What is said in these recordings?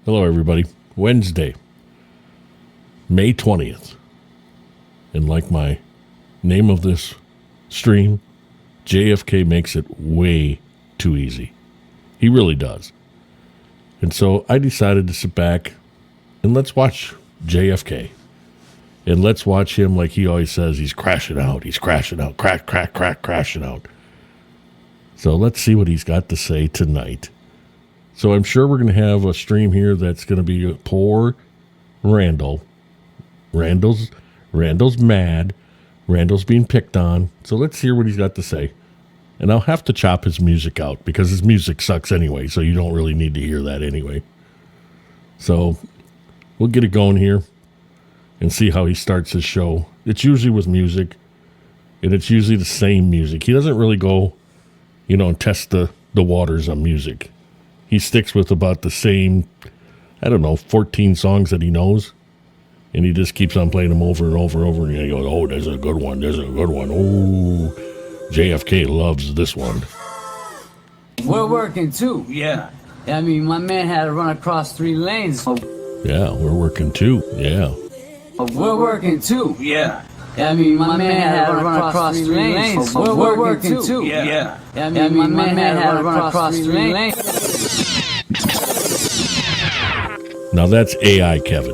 Hello, everybody. Wednesday, May 20th. And like my name of this stream, JFK makes it way too easy. He really does. And so I decided to sit back and let's watch JFK. And let's watch him like he always says, he's crashing out, crashing out. So let's see what he's got to say tonight. So I'm sure we're going to have a stream here that's going to be poor Randall. Randall's mad. Randall's being picked on. So let's hear what he's got to say. And I'll have to chop his music out because his music sucks anyway, so you don't really need to hear that anyway. So we'll get it going here and see how he starts his show. It's usually with music, and it's usually the same music. He doesn't really go, and test the waters on music. He sticks with about the same, 14 songs that he knows. And he just keeps on playing them over and over and over. And he goes, oh, there's a good one. Oh, JFK loves this one. We're working too. Yeah. I mean, my man had to run across 3 lanes. Yeah, we're working too. Yeah. We're working too. Yeah. I mean, my man had to run across 3 lanes. We're working too. Yeah. I mean, my man had to run across 3 lanes. Now that's AI, Kevin.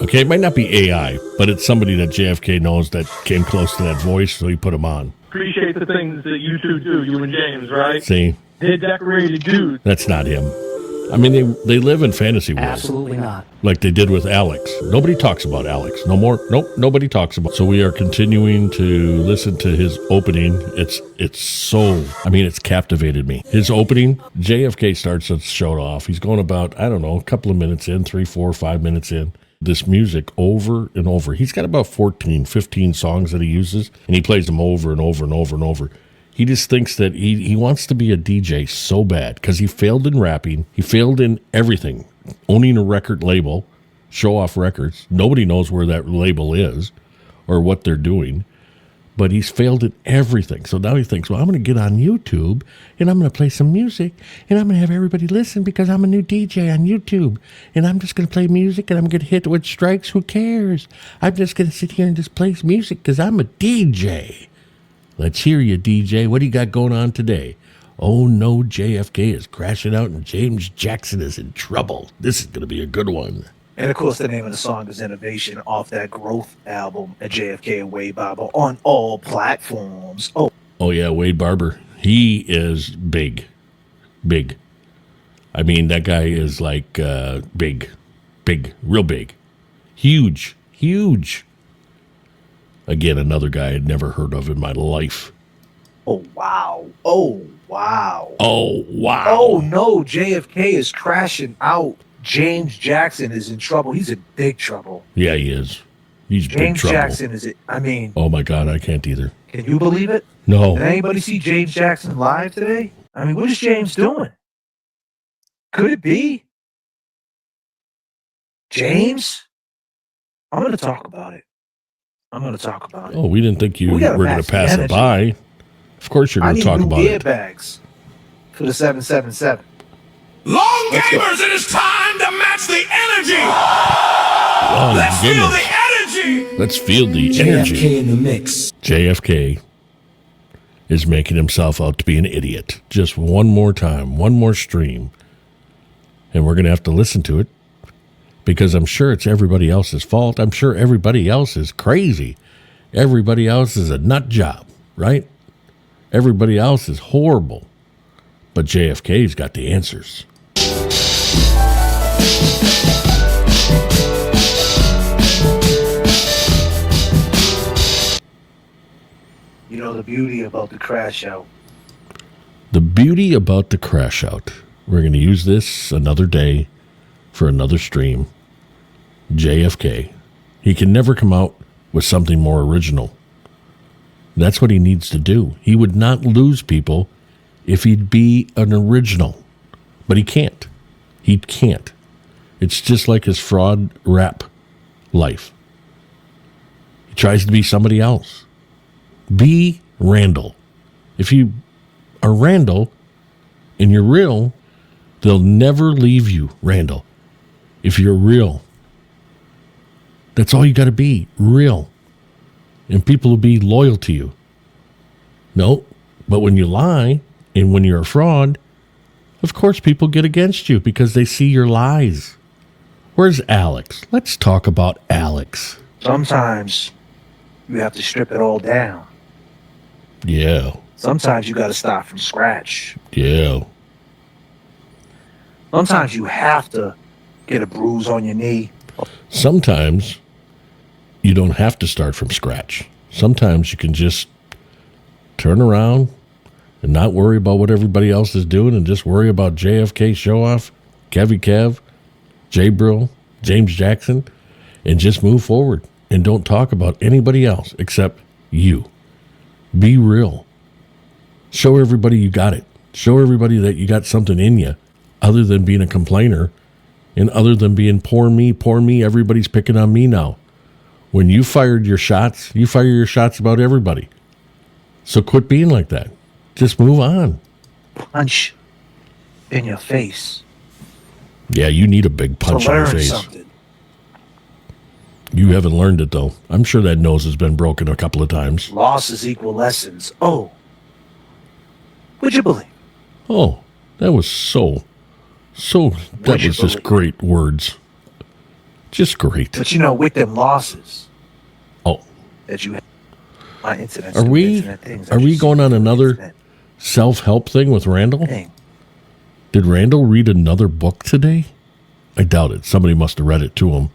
Okay, it might not be AI, but it's somebody that JFK knows that came close to that voice, so he put him on. Appreciate the things that you two do, you and James, right? See? They're decorated dudes. That's not him. I mean, they live in fantasy world. Absolutely not. Like they did with Alex. Nobody talks about Alex. No more. Nope, nobody talks about. So we are continuing to listen to his opening. It's captivated me. His opening, JFK starts the show off. He's going about, a couple of minutes in, 3, 4, 5 minutes in. This music over and over. He's got about 14, 15 songs that he uses, and he plays them over and over and over and over. He just thinks that he wants to be a DJ so bad because he failed in rapping. He failed in everything. Owning a record label, Show Off Records. Nobody knows where that label is or what they're doing, but he's failed in everything. So now he thinks, well, I'm going to get on YouTube and I'm going to play some music and I'm going to have everybody listen because I'm a new DJ on YouTube and I'm just going to play music and I'm going to hit with strikes. Who cares? I'm just going to sit here and just play music because I'm a DJ. Let's hear you, DJ. What do you got going on today? Oh, no, JFK is crashing out and James Jackson is in trouble. This is going to be a good one. And of course, the name of the song is Innovation off that Growth album at JFK and Wade Barber on all platforms. Oh yeah, Wade Barber. He is big. Big. I mean, that guy is like big, real big. Huge. Again, another guy I'd never heard of in my life. Oh, wow. Oh, wow. Oh, no, JFK is crashing out. James Jackson is in trouble. He's in big trouble. Yeah, he is. He's big trouble. James Jackson is it? Oh my God, I can't either. Can you believe it? No. Did anybody see James Jackson live today? What is James doing? Could it be James? I'm going to talk about it. Oh, we didn't think you were going to pass it by. Of course you're going to talk about it. I need new airbags for the 777. Long gamers, it is time to match the energy. Let's feel the energy. Let's feel the energy. JFK in the mix. JFK is making himself out to be an idiot. Just one more time, one more stream. And we're going to have to listen to it because I'm sure it's everybody else's fault. I'm sure everybody else is crazy. Everybody else is a nut job, right? Everybody else is horrible. But JFK's got the answers. The beauty about the crash out. The beauty about the crash out. We're going to use this another day for another stream. JFK. He can never come out with something more original. That's what he needs to do. He would not lose people if he'd be an original. But he can't. He can't. It's just like his fraud rap life. He tries to be somebody else. Be Randall. If you are Randall and you're real, They'll never leave you, Randall, if you're real. That's all you got to be, real. And people will be loyal to you. No, but when you lie and when you're a fraud, of course people get against you because they see your lies. Where's Alex? Let's talk about Alex. Sometimes you have to strip it all down. Yeah. Sometimes you got to start from scratch. Yeah. Sometimes you have to get a bruise on your knee. Sometimes you don't have to start from scratch. Sometimes you can just turn around and not worry about what everybody else is doing and just worry about JFK Show Off, Kevy Kev, J Brill, James Jackson, and just move forward and don't talk about anybody else except you. Be real. Show everybody you got it. Show everybody that you got something in you other than being a complainer and other than being poor me, everybody's picking on me now. When you fired your shots, you fire your shots about everybody. So quit being like that. Just move on. Punch in your face. Yeah, you need a big punch to in your learn face. something. You haven't learned it, though. I'm sure that nose has been broken a couple of times. Losses equal lessons. Oh. Would you believe? Oh, that was that was just great words. Just great. But you know, with them losses Oh, that you have, my internet. are we going on another self-help thing with Randall? thing? Did Randall read another book today? I doubt it. Somebody must have read it to him.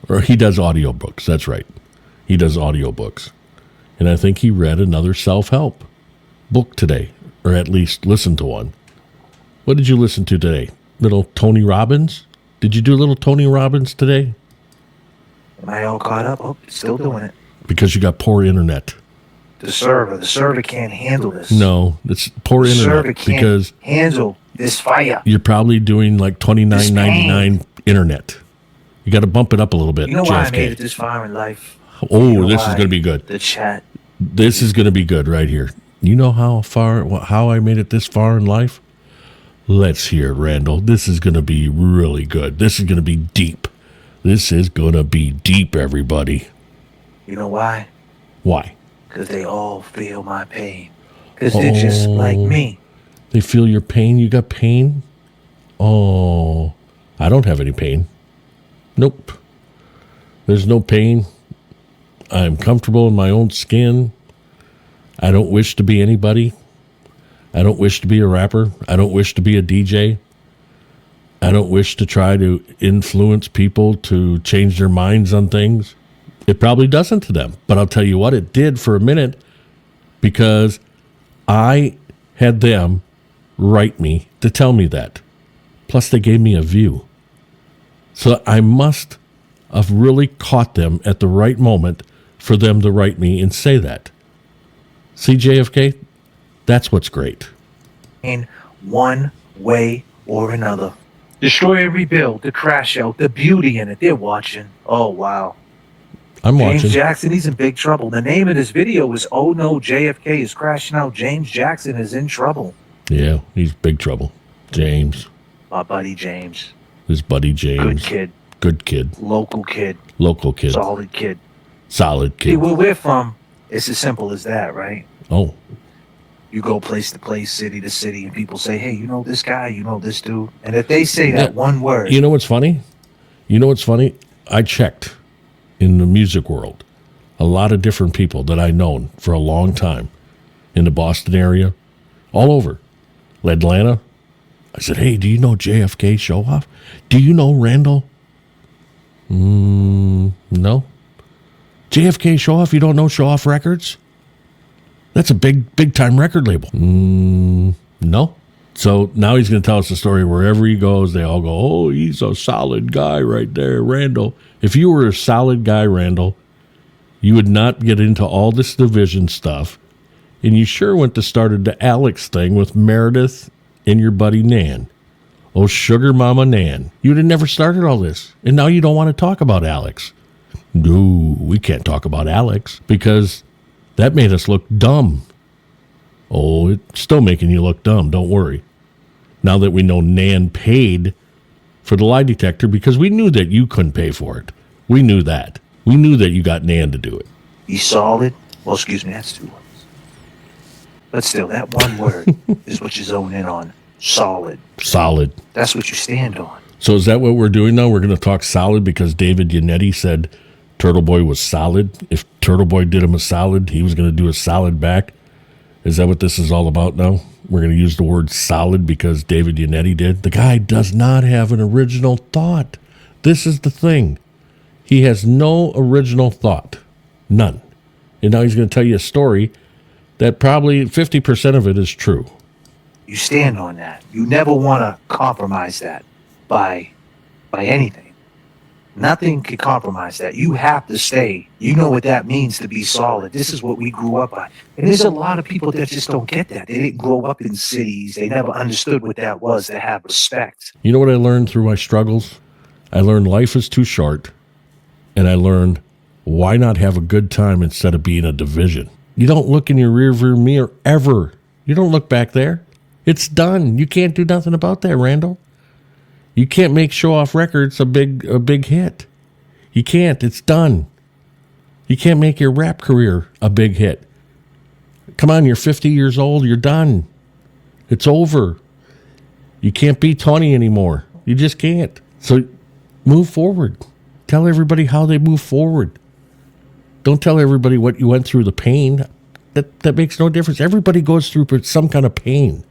Or he does audiobooks. That's right. He does audiobooks. And I think he read another self-help book today, or at least listened to one. What did you listen to today? Little Tony Robbins? Did you do little Tony Robbins today? Am I all caught up? Oh, still doing it. Because you got poor internet. The server can't handle this. No, it's poor The server internet can't because handle this fire. you're probably doing like $29.99 internet. You got to bump it up a little bit, You know why I made JFK. it this far in life? Oh, You know this is why? going to be good. The chat. This is going to be good right here. You know how I made it this far in life? Let's hear it, Randall. This is going to be really good. This is going to be deep. This is going to be deep, everybody. You know why? Why? Because they all feel my pain. Because they're just like me. They feel your pain? You got pain? Oh, I don't have any pain. Nope. There's no pain. I'm comfortable in my own skin. I don't wish to be anybody. I don't wish to be a rapper. I don't wish to be a DJ. I don't wish to try to influence people to change their minds on things. It probably doesn't to them. But I'll tell you what, it did for a minute because I had them write me to tell me that. Plus, they gave me a view. So I must have really caught them at the right moment for them to write me and say that. See, JFK? That's what's great. In one way or another. Destroy and rebuild, the crash out, the beauty in it. They're watching. Oh, wow. I'm James watching. Jackson, he's in big trouble. The name of this video is, oh no, JFK is crashing out. James Jackson is in trouble. Yeah, he's big trouble. James. My buddy James. His buddy James. Good kid. Good kid. Local kid. Local kid. Solid kid. Solid See, kid. where we're from, it's as simple as that, right? Oh, You go place to place, city to city, and people say, hey, you know this guy, you know this dude. And if they say that one word, you know what's funny? I checked in the music world. A lot of different people that I've known for a long time in the Boston area, all over. Atlanta. I said, hey, do you know JFK Show Off? Do you know Randall? No. JFK Show Off? You don't know Show Off Records? That's a big time record label. No. So now he's going to tell us the story. Wherever he goes, they all go, oh, he's a solid guy right there, Randall. If you were a solid guy, Randall, you would not get into all this division stuff. And you sure went to started the Alex thing with Meredith and your buddy Nan. Oh, sugar mama Nan. You'd have never started all this. And now you don't want to talk about Alex. No, we can't talk about Alex because that made us look dumb. Oh, it's still making you look dumb. Don't worry. Now that we know Nan paid for the lie detector, because we knew that you couldn't pay for it. We knew that. We knew that you got Nan to do it. Be solid. Well, excuse me, that's 2 words. But still, that one word is what you zone in on. Solid. Solid. That's what you stand on. So is that what we're doing now? We're going to talk solid because David Yannetti said Turtle Boy was solid. If Turtle Boy did him a solid, he was going to do a solid back. Is that what this is all about now? We're going to use the word solid because David Yannetti did. The guy does not have an original thought. This is the thing. He has no original thought. None. And now he's going to tell you a story that probably 50% of it is true. You stand on that. You never want to compromise that by anything. Nothing can compromise that. You have to stay. You know what that means to be solid. This is what we grew up on. And there's a lot of people that just don't get that. They didn't grow up in cities. They never understood what that was, to have respect. You know what I learned through my struggles? I learned life is too short, and I learned why not have a good time instead of being a division. You don't look in your rearview mirror ever. You don't look back there. It's done. You can't do nothing about that, Randall. You can't make Show Off Records a big hit. You can't. It's done. You can't make your rap career a big hit. Come on, you're 50 years old. You're done. It's over. You can't be 20 anymore. You just can't. So move forward. Tell everybody how they move forward. Don't tell everybody what you went through, the pain. That makes no difference. Everybody goes through some kind of pain.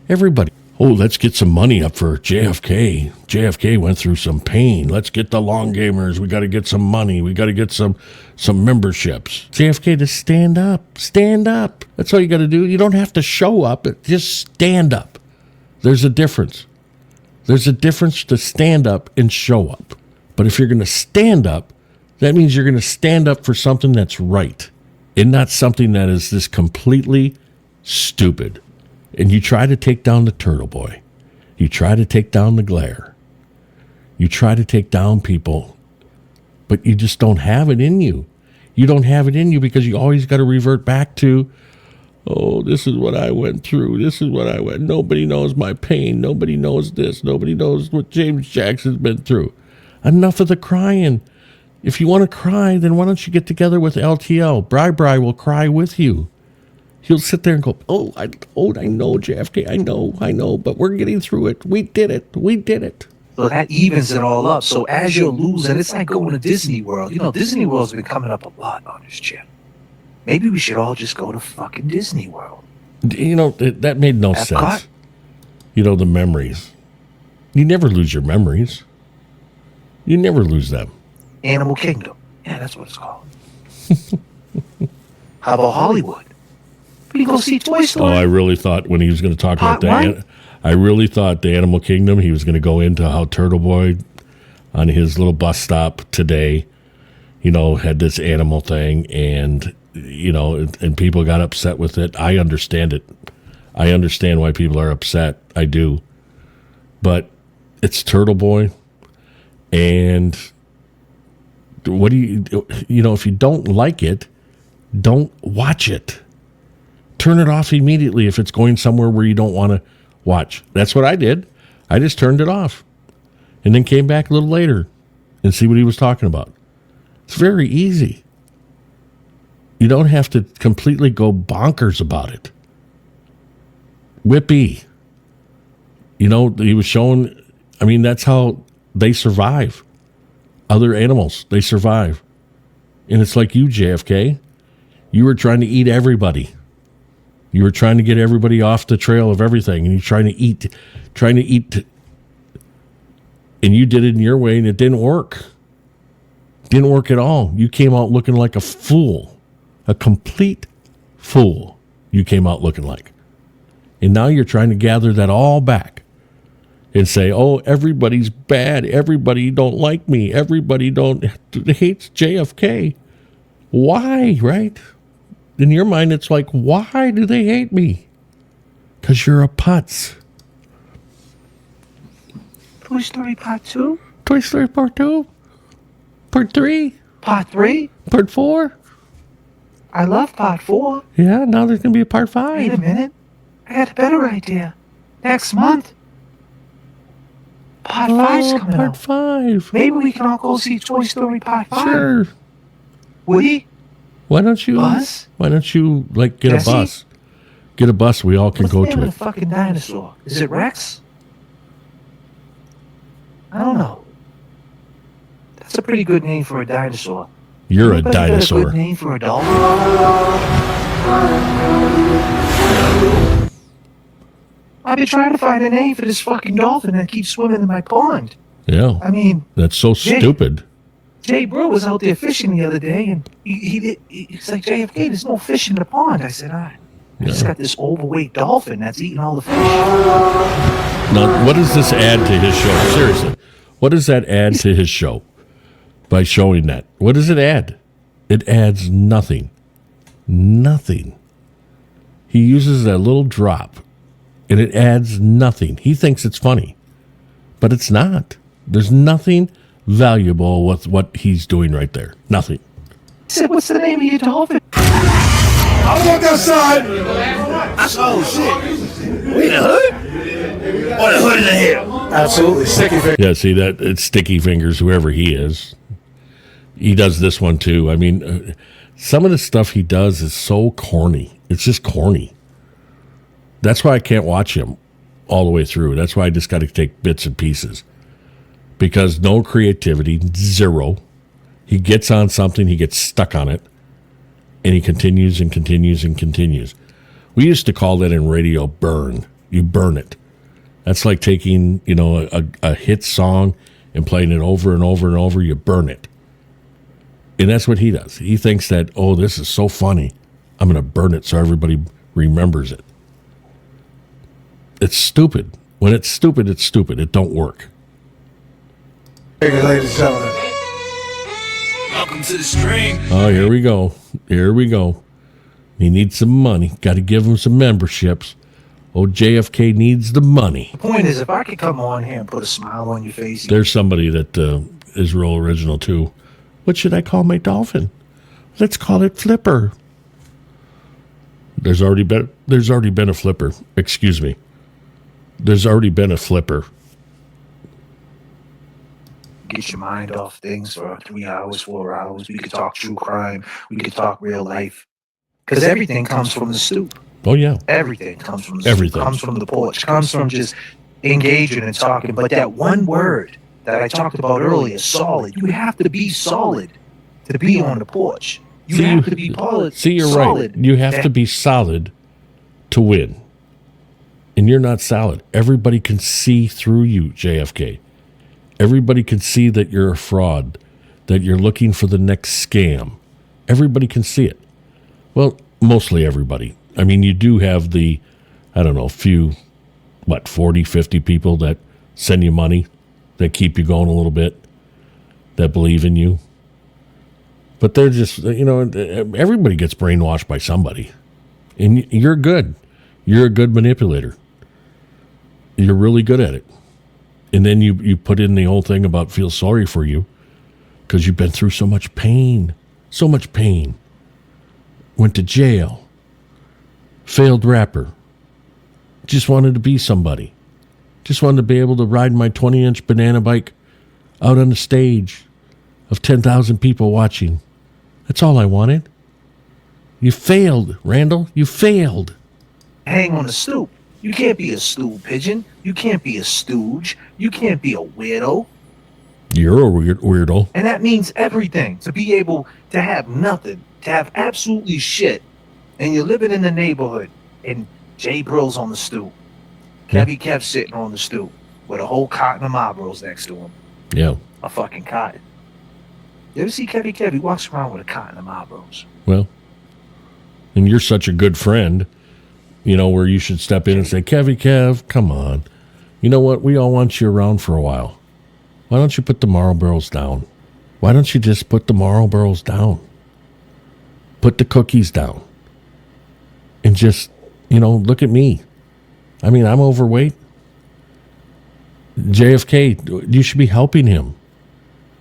Everybody. Oh, let's get some money up for JFK. JFK went through some pain. Let's get the long gamers. We got to get some money. We got to get some memberships. JFK, just stand up. Stand up. That's all you got to do. You don't have to show up. Just stand up. There's a difference. There's a difference to stand up and show up. But if you're going to stand up, that means you're going to stand up for something that's right and not something that is just completely stupid. And you try to take down the Turtle Boy. You try to take down the Glare. You try to take down people, but you just don't have it in you. You don't have it in you because you always got to revert back to, oh, this is what I went through. This is what I went. Nobody knows my pain. Nobody knows this. Nobody knows what James Jackson's been through. Enough of the crying. If you want to cry, then why don't you get together with LTL? Bri will cry with you. He'll sit there and go, I know, JFK, I know, but we're getting through it. We did it. So that evens it all up. So as you're losing, it's like going to Disney World. You know, Disney World's been coming up a lot on this channel. Maybe we should all just go to fucking Disney World. You know, that made no sense. Epcot? You know, the memories. You never lose your memories. You never lose them. Animal Kingdom. Yeah, that's what it's called. How about Hollywood? We go see Toy Story. Oh, I really thought when he was going to talk about that, I really thought the Animal Kingdom, he was going to go into how Turtle Boy on his little bus stop today, you know, had this animal thing and, you know, and people got upset with it. I understand it. I understand why people are upset. I do. But it's Turtle Boy. And what do you know, if you don't like it, don't watch it. Turn it off immediately if it's going somewhere where you don't want to watch. That's what I did. I just turned it off and then came back a little later and see what he was talking about. It's very easy. You don't have to completely go bonkers about it. Whippy. You know, he was showing, I mean, that's how they survive. Other animals, they survive. And it's like you, JFK. You were trying to eat everybody. You were trying to get everybody off the trail of everything, and you're trying to eat, and you did it in your way, and it didn't work. Didn't work at all. You came out looking like a fool, a complete fool. You came out looking like. And now you're trying to gather that all back and say, oh, everybody's bad. Everybody don't like me. Everybody hates JFK. Why, right? In your mind, it's like, why do they hate me? Because you're a putz. Toy Story Part 2? Toy Story Part 2? Part 3? Part 3? Part 4? I love Part 4. Yeah, now there's going to be a Part 5. Wait a minute. I got a better idea. Next month, Part 5's coming Part out. 5. Maybe we can all go see Toy Story Part 5. Sure. Woody? Why don't you? Bus? Why don't you get Jesse? a bus? Get a bus. We all can What's go the name to of it. the fucking dinosaur? Is it Rex? I don't know. That's a pretty good name for a dinosaur. You're a Anybody got dinosaur. a good name for a dolphin? I've been trying to find a name for this fucking dolphin that keeps swimming in my pond. Yeah. I mean, That's so stupid. Jay Brew was out there fishing the other day, and he's like, JFK, there's no fish in the pond. I said, I just got this overweight dolphin that's eating all the fish. Now, what does this add to his show? Seriously. What does that add to his show by showing that? What does it add? It adds nothing. Nothing. He uses that little drop, and it adds nothing. He thinks it's funny, but it's not. There's nothing valuable with what he's doing right there. Nothing. He said, what's the name of your dolphin? I walk outside. Oh shit. We in the hood? Or the hood in the hill? Absolutely. Sticky finger. Yeah, see that? It's Sticky Fingers, whoever he is. He does this one too. I mean, some of the stuff he does is so corny. It's just corny. That's why I can't watch him all the way through. That's why I just got to take bits and pieces. Because no creativity, zero. He gets on something, he gets stuck on it, and he continues and continues and continues. We used to call that in radio burn. You burn it. That's like taking, a hit song and playing it over and over and over. You burn it. And that's what he does. He thinks that, this is so funny. I'm going to burn it so everybody remembers it. It's stupid. When it's stupid, it's stupid. It don't work. Ladies and gentlemen. Welcome to the stream. Oh, here we go. Here we go. He needs some money. Got to give him some memberships. JFK needs the money. The point is, if I could come on here and put a smile on your face. There's somebody that is real original, too. What should I call my dolphin? Let's call it Flipper. There's already been a Flipper. Excuse me. There's already been a Flipper. Get your mind off things for 3 hours, 4 hours. We could talk true crime. We could talk real life. Because everything comes from the stoop. Oh, yeah. Everything comes from the Everything. stoop. Comes from the porch. Comes from just engaging and talking. But that one word that I talked about earlier, solid. You have to be solid to be on the porch. You have to be solid. See, you're right. You have to be solid to win. And you're not solid. Everybody can see through you, JFK. Everybody can see that you're a fraud, that you're looking for the next scam. Everybody can see it. Well, mostly everybody. I mean, you do have the, few, 40, 50 people that send you money, that keep you going a little bit, that believe in you. But they're just, everybody gets brainwashed by somebody. And you're good. You're a good manipulator. You're really good at it. And then you put in the whole thing about feel sorry for you because you've been through so much pain. So much pain. Went to jail. Failed rapper. Just wanted to be somebody. Just wanted to be able to ride my 20-inch banana bike out on the stage of 10,000 people watching. That's all I wanted. You failed, Randall. You failed. Hang on the stoop. You can't be a stool pigeon. You can't be a stooge. You can't be a weirdo. You're a weirdo. And that means everything. To be able to have nothing, to have absolutely shit, and you're living in the neighborhood, and Jay Brill's on the stoop. Kevy Kev sitting on the stoop with a whole carton of Marlboros next to him. Yeah. A fucking carton. You ever see Kevy Kev? He walks around with a carton of Marlboros. Well, and you're such a good friend, where you should step in and say, Kev, come on. You know what? We all want you around for a while. Why don't you put the Marlboros down? Why don't you just put the Marlboros down? Put the cookies down. And just, look at me. I mean, I'm overweight. JFK, you should be helping him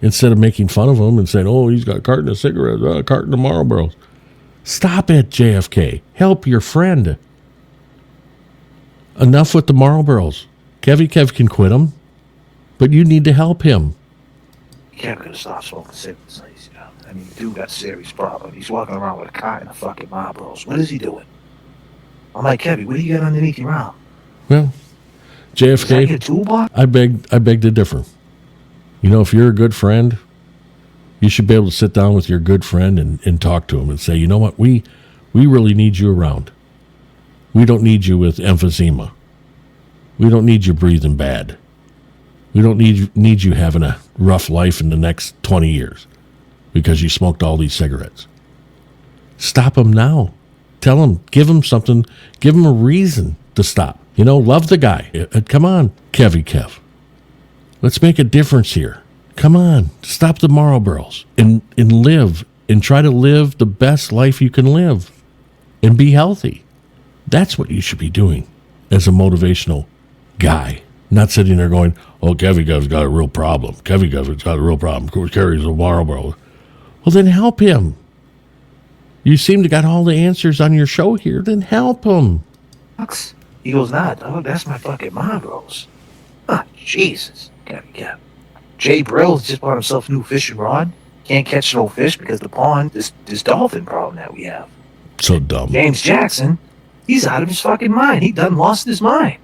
instead of making fun of him and saying, he's got a carton of cigarettes, a carton of Marlboros. Stop it, JFK. Help your friend. Enough with the Marlboros. Kevy Kev can quit them. But you need to help him. Kevin could have stopped smoking cigarettes. You know? I mean, the dude got a serious problem. He's walking around with a cot and a fucking Marlboros. What is he doing? I'm like, Kevin, what do you got underneath your arm? Well, Is that your JFK, toolbox? I beg to differ. You know, if you're a good friend, you should be able to sit down with your good friend and talk to him and say, you know what, we really need you around. We don't need you with emphysema. We don't need you breathing bad. We don't need you having a rough life in the next 20 years because you smoked all these cigarettes. Stop him now. Tell him, give him something, give him a reason to stop. You know, love the guy. Come on, Kev. Let's make a difference here. Come on, stop the Marlboros and live and try to live the best life you can live and be healthy. That's what you should be doing as a motivational guy. Not sitting there going, oh, Kevy Gov's got a real problem. Kevy Gov's got a real problem. Of course, carries a Marlboro. Well, then help him. You seem to got all the answers on your show here. Then help him. He goes, nah, dog, that's my fucking Marlboros. Ah, Jesus. Kevin. Jay Brill's just bought himself a new fishing rod. Can't catch no fish because the pond, this dolphin problem that we have. So dumb. James Jackson, he's out of his fucking mind. He done lost his mind.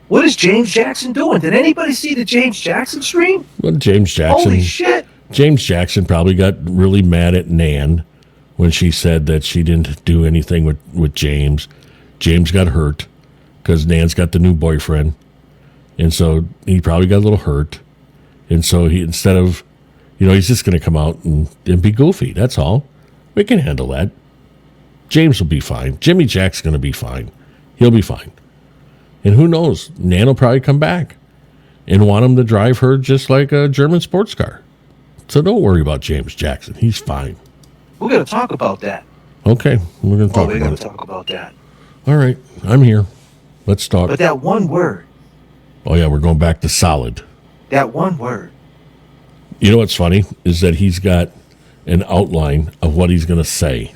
What is James Jackson doing? Did anybody see the James Jackson stream? Well, James Jackson. Holy shit. James Jackson probably got really mad at Nan when she said that she didn't do anything with James. James got hurt because Nan's got the new boyfriend. And so he probably got a little hurt. And so he, instead of, he's just going to come out and be goofy. That's all. We can handle that. James will be fine. Jimmy Jack's going to be fine. He'll be fine. And who knows? Nan will probably come back and want him to drive her just like a German sports car. So don't worry about James Jackson. He's fine. We're going to talk about that. Okay. We're going to talk we're about going it. to talk about that. All right. I'm here. Let's talk. But that one word. Oh, yeah. We're going back to solid. That one word. You know what's funny is that he's got an outline of what he's going to say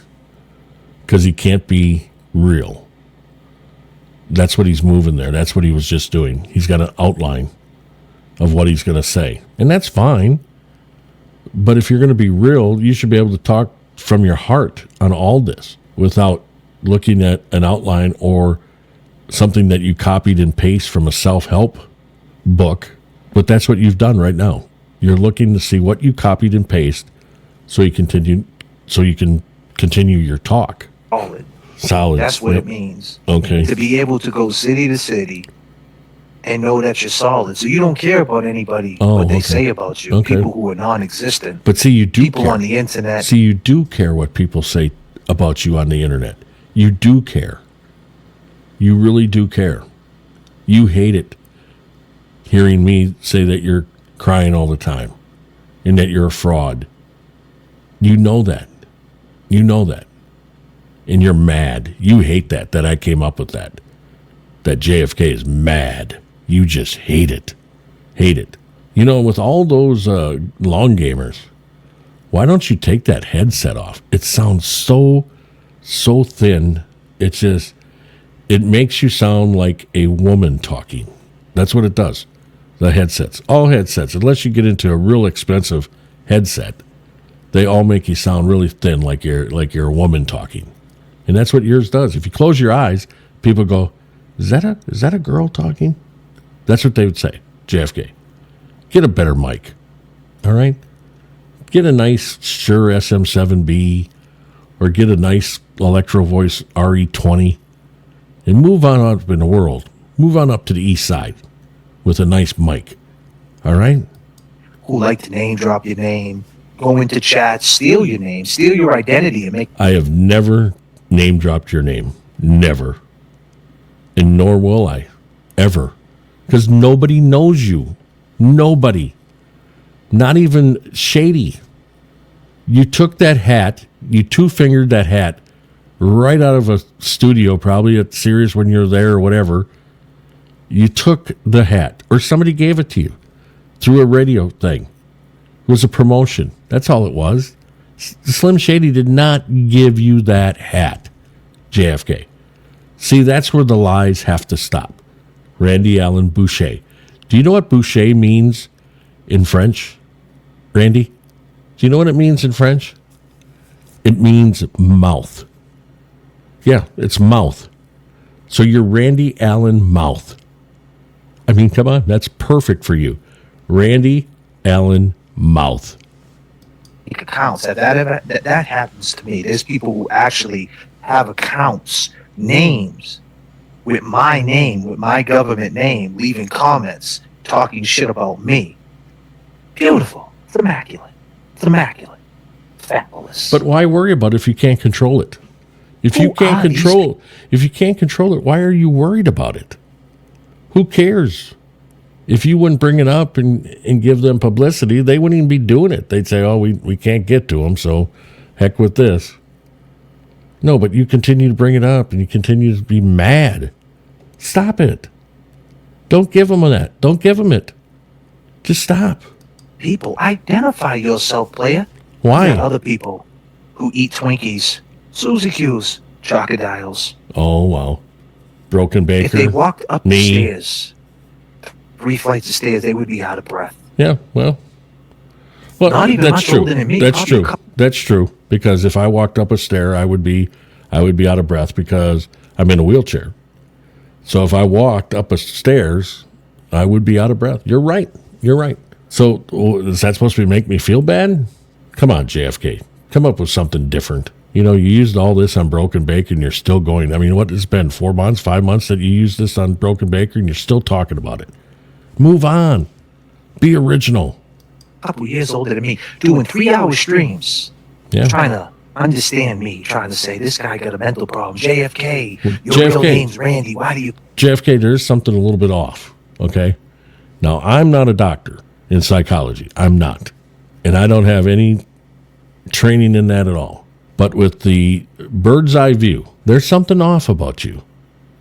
because he can't be real. That's what he's moving there. That's what he was just doing. He's got an outline of what he's going to say. And that's fine. But if you're going to be real, you should be able to talk from your heart on all this without looking at an outline or something that you copied and pasted from a self-help book. But that's what you've done right now. You're looking to see what you copied and pasted so you can continue your talk. Solid. That's what it means. Okay. To be able to go city to city and know that you're solid. So you don't care about anybody, what they say about you. Okay. People who are non-existent. But see, you do people care. On the internet. See, you do care what people say about you on the internet. You do care. You really do care. You hate it hearing me say that you're crying all the time and that you're a fraud. You know that. You know that. And you're mad. You hate that I came up with that. That JFK is mad. You just hate it. Hate it. With all those long gamers, why don't you take that headset off? It sounds so thin. It's just, it makes you sound like a woman talking. That's what it does. The headsets. All headsets, unless you get into a real expensive headset, they all make you sound really thin, like you're a woman talking. And that's what yours does. If you close your eyes, people go, is that a girl talking? That's what they would say. JFK. Get a better mic. All right? Get a nice Shure SM7B or get a nice Electro Voice RE20 and move on up in the world. Move on up to the east side with a nice mic. All right? Who like to name drop your name, go into chat, steal your name, steal your identity and make... I have never name dropped your name. Never. And nor will I. Ever. Because nobody knows you. Nobody. Not even Shady. You took that hat, you two-fingered that hat right out of a studio, probably at Sirius when you're there or whatever. You took the hat, or somebody gave it to you through a radio thing. It was a promotion. That's all it was. Slim Shady did not give you that hat, JFK. See, that's where the lies have to stop. Randy Allen Boucher. Do you know what boucher means in French, Randy? Do you know what it means in French? It means mouth. Yeah, it's mouth. So you're Randy Allen Mouth. I mean, come on, that's perfect for you. Randy Allen Mouth. Accounts that happens to me. There's people who actually have accounts, names, with my name, with my government name, leaving comments, talking shit about me. Beautiful. It's immaculate. It's immaculate. Fabulous. But why worry about it if you can't control it? If you can't control it, why are you worried about it? Who cares? If you wouldn't bring it up and give them publicity, they wouldn't even be doing it. They'd say, oh, we can't get to them, so heck with this. No, but you continue to bring it up and you continue to be mad. Stop it. Don't give them that. Don't give them it. Just stop. People, identify yourself, player. Why? You got other people who eat Twinkies, Suzy Q's, Chocodiles. Oh, wow. Broken Baker. If they walked up me. the stairs, 3 flights of stairs, they would be out of breath. Yeah, well, Not even that's much true. older than me. That's Probably true. That's true. Because if I walked up a stair, I would be out of breath because I'm in a wheelchair. So if I walked up a stairs, I would be out of breath. You're right. You're right. So is that supposed to make me feel bad? Come on, JFK. Come up with something different. You know, you used all this on Broken Baker and you're still going. I mean, what has it been, 4 months, 5 months that you used this on Broken Baker and you're still talking about it? Move on. Be original. A couple years older than me, doing 3-hour streams, Yeah. trying to understand me, trying to say, this guy got a mental problem. JFK, your JFK. real name's Randy. Why do you... JFK, there's something a little bit off, okay? Now, I'm not a doctor in psychology. I'm not. And I don't have any training in that at all. But with the bird's eye view, there's something off about you.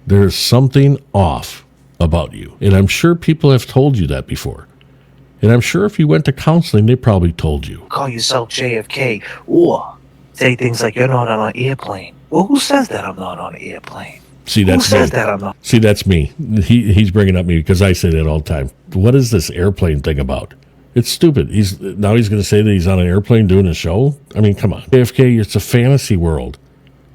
There's something off about you. And I'm sure people have told you that before. And I'm sure if you went to counseling, they probably told you. Call yourself JFK, or say things like you're not on an airplane. Well, who says that I'm not on an airplane? See, Who that's says me. that I'm not? See, that's me. He's bringing up me because I say that all the time. What is this airplane thing about? It's stupid. He's going to say that he's on an airplane doing a show? I mean, come on. AFK, it's a fantasy world.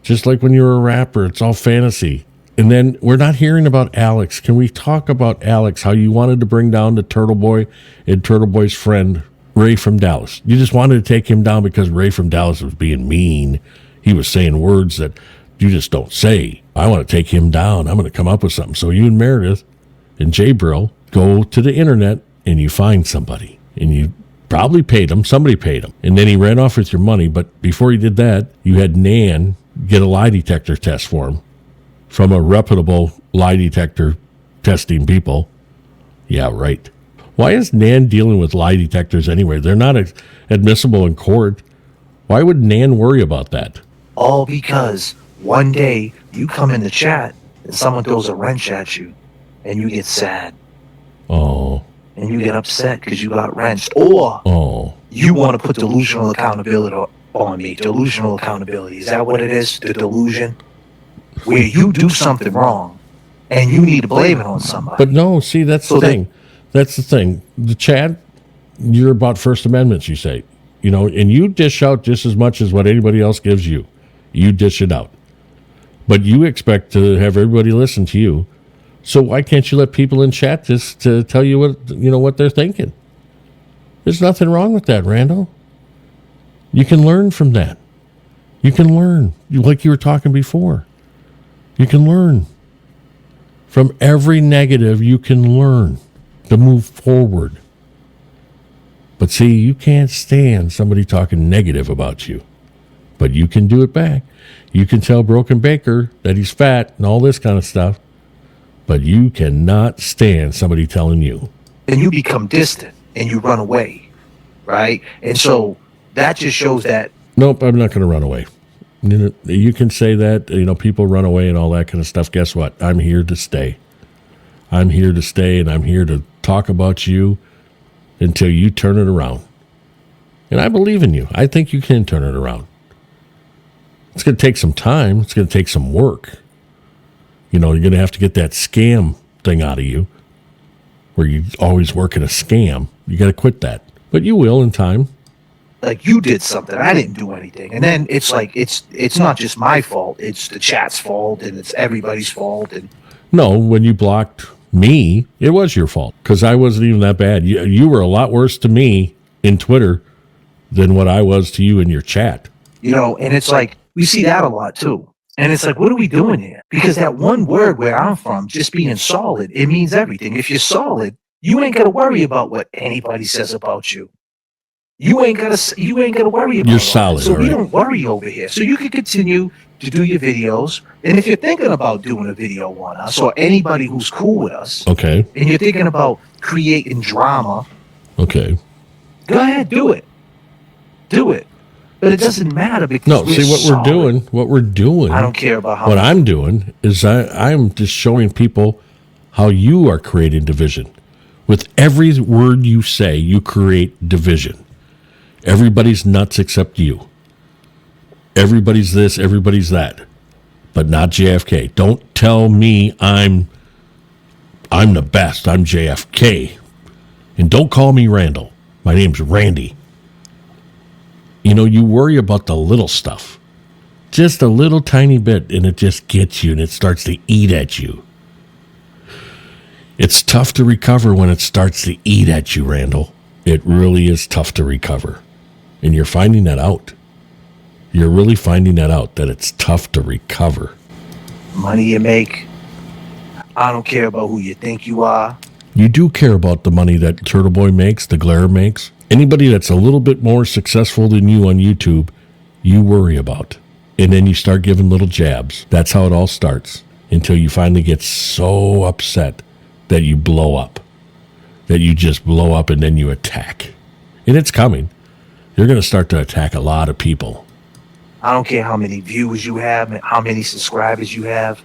Just like when you're a rapper, it's all fantasy. And then we're not hearing about Alex. Can we talk about Alex, how you wanted to bring down the Turtle Boy and Turtle Boy's friend, Ray from Dallas? You just wanted to take him down because Ray from Dallas was being mean. He was saying words that you just don't say. I want to take him down. I'm going to come up with something. So you and Meredith and Jay Brill go to the internet and you find somebody. And you probably paid him. Somebody paid him. And then he ran off with your money. But before he did that, you had Nan get a lie detector test for him from a reputable lie detector testing people. Yeah, right. Why is Nan dealing with lie detectors anyway? They're not admissible in court. Why would Nan worry about that? All because one day you come in the chat and someone throws a wrench at you and you get sad Oh, and you get upset because you got wrenched, or you want to put delusional accountability on me. Delusional accountability. Is that what it is? The delusion? Where you do something wrong and you need to blame it on somebody. but no, see, that's the thing. That's the thing. The chat, you're about First Amendments, you say. You know, and you dish out just as much as what anybody else gives you. You dish it out. But you expect to have everybody listen to you. So why can't you let people in chat just to tell you what they're thinking? There's nothing wrong with that, Randall. You can learn from that. You can learn, like you were talking before. You can learn. From every negative, you can learn to move forward. But see, you can't stand somebody talking negative about you. But you can do it back. You can tell Broken Baker that he's fat and all this kind of stuff. But you cannot stand somebody telling you. And you become distant and you run away, right? And so that just shows that. Nope, I'm not going to run away. You can say that, people run away and all that kind of stuff. Guess what? I'm here to stay. I'm here to stay, and I'm here to talk about you until you turn it around. And I believe in you. I think you can turn it around. It's going to take some time. It's going to take some work. You're going to have to get that scam thing out of you. where you always work in a scam. You got to quit that. But you will in time. Like, you did something, I didn't do anything. And then it's like, it's not just my fault, it's the chat's fault, and it's everybody's fault. And No, when you blocked me, it was your fault because I wasn't even that bad. You were a lot worse to me in Twitter than what I was to you in your chat. and it's like, we see that a lot too. And it's like, what are we doing here? Because that one word where I'm from, just being solid, it means everything. If you're solid, you ain't got to worry about what anybody says about you. You ain't got to worry about You're it. solid. So we right? don't worry over here. So you can continue to do your videos. And if you're thinking about doing a video on us or anybody who's cool with us, Okay. and you're thinking about creating drama, Okay. go ahead, do it. Do it. But it doesn't matter because No, we're see what solid. we're doing. I don't care about how What I'm doing is I'm just showing people how you are creating division. With every word you say, you create division. Everybody's nuts except you. Everybody's this, everybody's that. But not JFK. Don't tell me I'm the best. I'm JFK. And don't call me Randall. My name's Randy. You worry about the little stuff. Just a little tiny bit, and it just gets you, and it starts to eat at you. It's tough to recover when it starts to eat at you, Randall. It really is tough to recover. And you're finding that out. You're really finding that out, that it's tough to recover. money you make. I don't care about who you think you are. You do care about the money that Turtle Boy makes, the Glare makes. Anybody that's a little bit more successful than you on YouTube, you worry about. And then you start giving little jabs. That's how it all starts. Until you finally get so upset that you blow up. That you just blow up and then you attack. And it's coming. You're going to start to attack a lot of people. I don't care how many viewers you have and how many subscribers you have.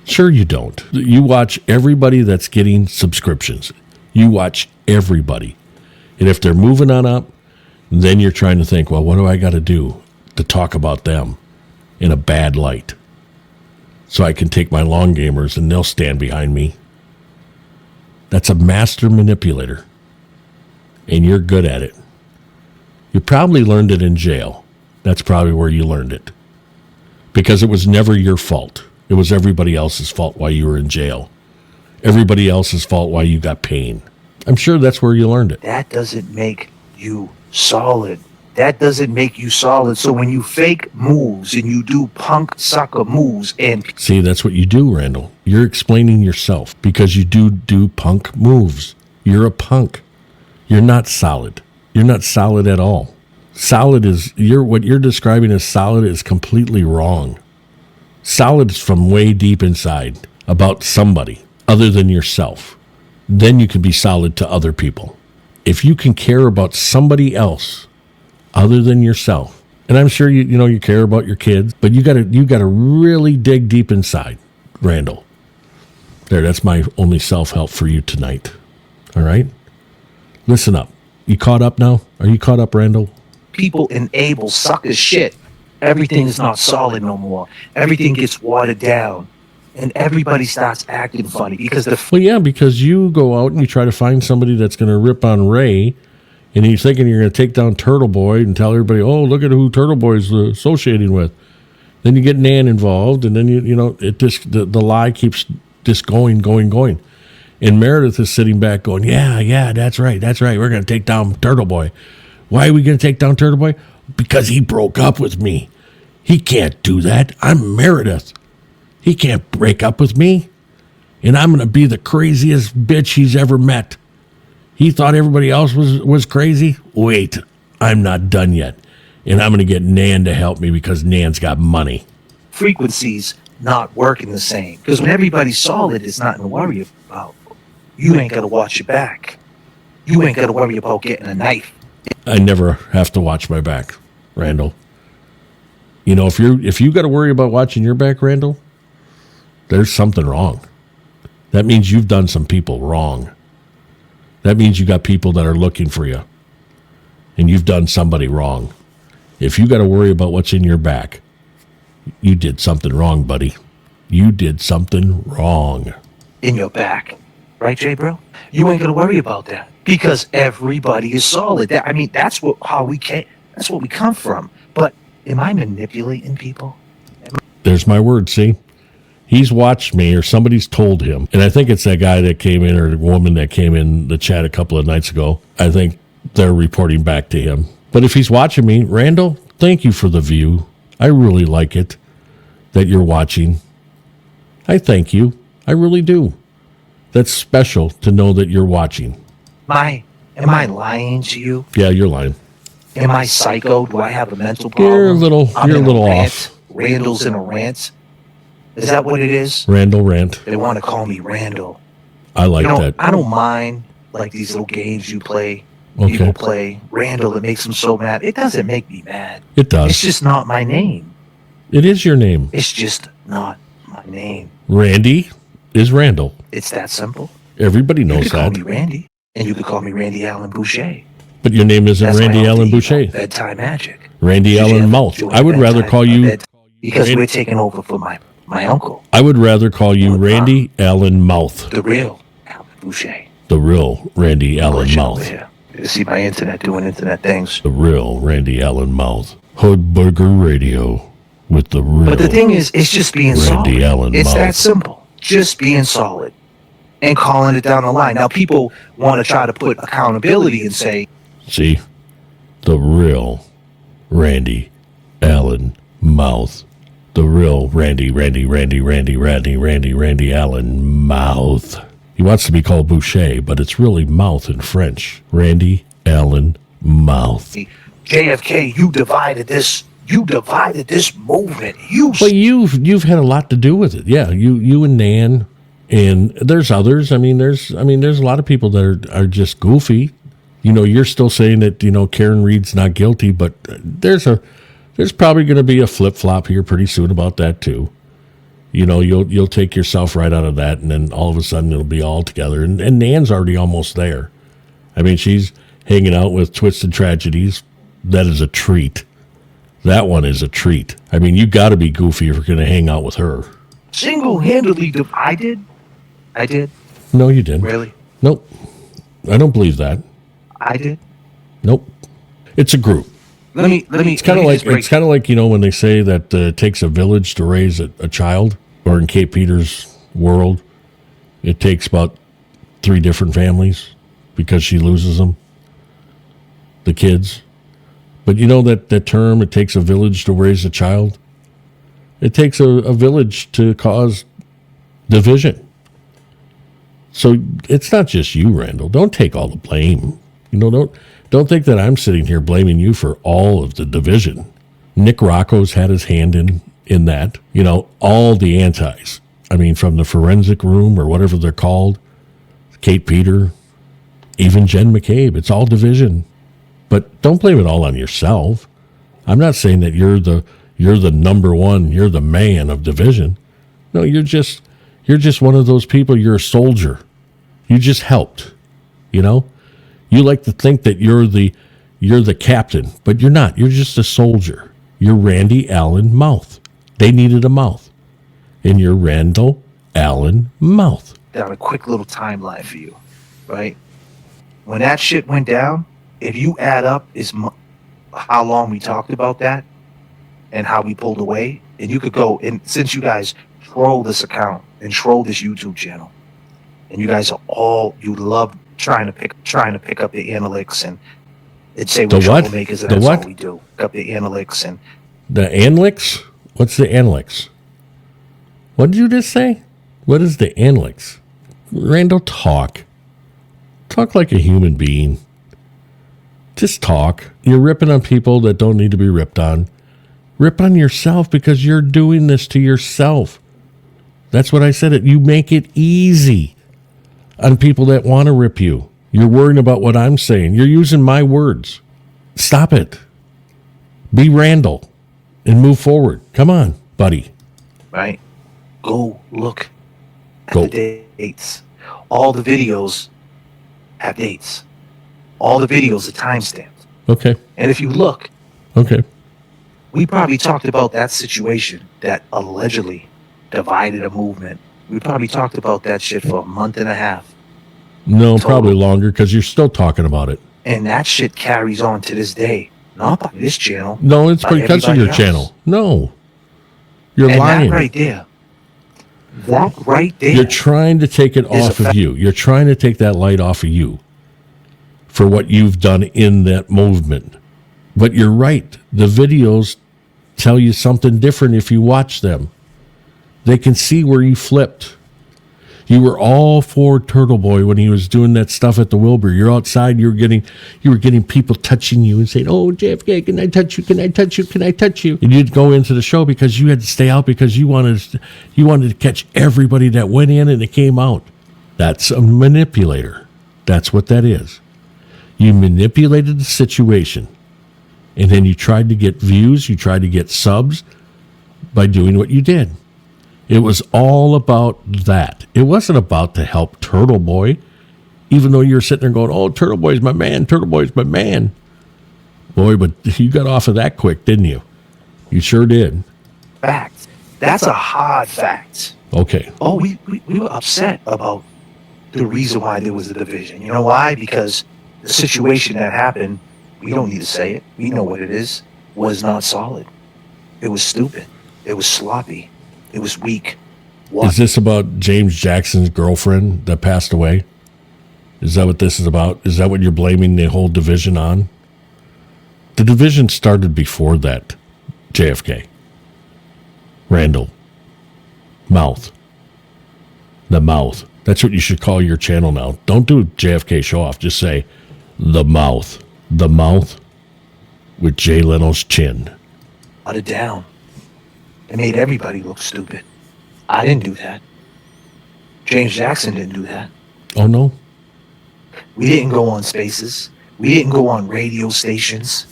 Sure you don't. You watch everybody that's getting subscriptions. You watch everybody. And if they're moving on up, then you're trying to think, well, what do I got to do to talk about them in a bad light? So I can take my long gamers and they'll stand behind me. That's a master manipulator. And you're good at it. You probably learned it in jail. That's probably where you learned it. Because it was never your fault. It was everybody else's fault while you were in jail. Everybody else's fault while you got pain. I'm sure that's where you learned it. That doesn't make you solid. That doesn't make you solid. So when you fake moves and you do punk sucker moves and See, that's what you do, Randall. You're explaining yourself because you do punk moves. You're a punk. You're not solid. You're not solid at all. Solid is what you're describing as solid is completely wrong. Solid is from way deep inside about somebody other than yourself. Then you can be solid to other people. If you can care about somebody else other than yourself, and I'm sure you care about your kids, but you gotta really dig deep inside, Randall. There, that's my only self-help for you tonight. All right? Listen up. You caught up now? Are you caught up, Randall? people enable sucker shit, everything is not solid no more. Everything gets watered down. And everybody starts acting funny because Well, yeah, because you go out and you try to find somebody that's going to rip on Ray, and you're thinking you're going to take down Turtle Boy and tell everybody, oh, look at who Turtle Boy is associating with. Then you get Nan involved, and then the lie keeps just going. And Meredith is sitting back going, yeah, that's right. We're going to take down Turtle Boy. Why are we going to take down Turtle Boy? Because he broke up with me. He can't do that. I'm Meredith. He can't break up with me. And I'm going to be the craziest bitch he's ever met. He thought everybody else was crazy. Wait, I'm not done yet. And I'm going to get Nan to help me because Nan's got money. frequencies not working the same. Because when everybody's solid, it's nothing to worry about. You ain't got to watch your back. You ain't got to worry about getting a knife. I never have to watch my back, Randall. You know, if you got to worry about watching your back, Randall, there's something wrong. That means you've done some people wrong. That means you got people that are looking for you. And you've done somebody wrong. If you got to worry about what's in your back, you did something wrong, buddy. You did something wrong. In your back. Right, Jay, bro? You ain't gonna worry about that because everybody is solid. That's how we came. That's what we come from. But am I manipulating people? There's my word, see? He's watched me or somebody's told him. And I think it's that guy that came in or the woman that came in the chat a couple of nights ago. I think they're reporting back to him. But if he's watching me, Randall, thank you for the view. I really like it that you're watching. I thank you. I really do. That's special to know that you're watching. Am I lying to you? Yeah, you're lying. Am I psycho? Do I have a mental problem? You're a little rant. off. Randall's in a rant. Is that what it is? Randall rant. They want to call me Randall. I like that. I don't mind like these little games you play. Okay. People play Randall. It makes them so mad. It doesn't make me mad. It does. It's just not my name. It is your name. It's just not my name. Randy is Randall. It's that simple. Everybody You knows could call that. me Randy, and you could call me Randy Allen Boucher. But your name isn't That's Randy my Allen alter ego, Boucher. Bedtime magic. Randy Did you Allen ever Mouth. join I would rather bedtime- call you. because Randy- we're taking over for my uncle, I would rather call you Randy Allen Mouth. the real Allen Boucher. The real Randy Allen Glitch over Mouth. here. You see my internet doing internet things. The real Randy Allen Mouth. Hood Burger Radio with the real. But the thing is, it's just being Randy solid. Allen It's that Mouth. simple. Just being solid and calling it down the line. Now, people want to try to put accountability and say, See? The real Randy Allen Mouth. The real Randy Allen Mouth. He wants to be called Boucher, but it's really mouth in French. Randy Allen Mouth. JFK, you divided this movement. But you've had a lot to do with it. Yeah, you and Nan, and there's others. There's a lot of people that are just goofy. You're still saying that Karen Reed's not guilty, but there's probably going to be a flip flop here pretty soon about that too. You'll take yourself right out of that, and then all of a sudden it'll be all together. And Nan's already almost there. She's hanging out with Twisted Tragedies. That is a treat. That one is a treat. You got to be goofy if you're going to hang out with her. Single-handedly, I did. No, you didn't. Really? Nope. I don't believe that. I did. Nope. It's a group. Let me. It's kind of like when they say that it takes a village to raise a child, or in Kate Peters' world, it takes about 3 different families because she loses them, the kids. But that term, it takes a village to raise a child. It takes a village to cause division. So it's not just you, Randall. Don't take all the blame. Don't think that I'm sitting here blaming you for all of the division. Nick Rocco's had his hand in that. All the antis. From the forensic room or whatever they're called, Kate Peter, even Jen McCabe. It's all division. But don't blame it all on yourself. I'm not saying that you're the number one, you're the man of division. No, you're just one of those people. You're a soldier. You just helped. You like to think that you're the captain, but you're not. You're just a soldier. You're Randy Allen Mouth. They needed a mouth. And you're Randall Allen Mouth. Down a quick little timeline for you, right? When that shit went down, if you add up how long we talked about that and how we pulled away, and you could go, and since you guys troll this account and troll this YouTube channel, and you guys you love trying to pick up the analytics and say we're troublemakers, and that's all we do. Pick up the analytics and the analytics. What's the analytics? What did you just say? What is the analytics? Randall, talk like a human being. Just talk. You're ripping on people that don't need to be ripped on. Rip on yourself because you're doing this to yourself. That's what I said. You make it easy on people that want to rip you. You're worrying about what I'm saying. You're using my words. Stop it. Be Randall and move forward. Come on, buddy. Right? Go look at the dates. All the videos have dates. All the videos are timestamped. Okay. And if you look, okay, we probably talked about that situation that allegedly divided a movement. We probably talked about that shit for a month and a half. No, Total. probably longer because you're still talking about it. And that shit carries on to this day. Not by this channel. No, it's by because of your everybody else. channel. No. You're And lying. that right there. You're trying to take it is off a of fact. you. You're trying to take that light off of you for what you've done in that movement. But you're right. The videos tell you something different if you watch them. They can see where you flipped. You were all for Turtle Boy when he was doing that stuff at the Wilbur. You're outside. You were getting people touching you and saying, "Oh, JFK, can I touch you? Can I touch you? Can I touch you?" And you'd go into the show because you had to stay out because you wanted to catch everybody that went in and it came out. That's a manipulator. That's what that is. You manipulated the situation, and then you tried to get views. You tried to get subs by doing what you did. It was all about that. It wasn't about to help Turtle Boy, even though you're sitting there going, "Oh, Turtle Boy's my man. Turtle Boy's my man." Boy, but you got off of that quick, didn't you? You sure did. Fact. That's a hard fact. Okay. Oh, we were upset about the reason why there was a division. You know why? Because the situation that happened, we don't need to say it. We know what it is, was not solid. It was stupid. It was sloppy. It was weak. Is this about James Jackson's girlfriend that passed away? Is that what this is about? Is that what you're blaming the whole division on? The division started before that, JFK. Randall. Mouth. The Mouth. That's what you should call your channel now. Don't do JFK Show Off. Just say, The Mouth. The Mouth with Jay Leno's chin. Shut it down. It made everybody look stupid. I didn't do that. James Jackson didn't do that. Oh, no? We didn't go on Spaces. We didn't go on radio stations.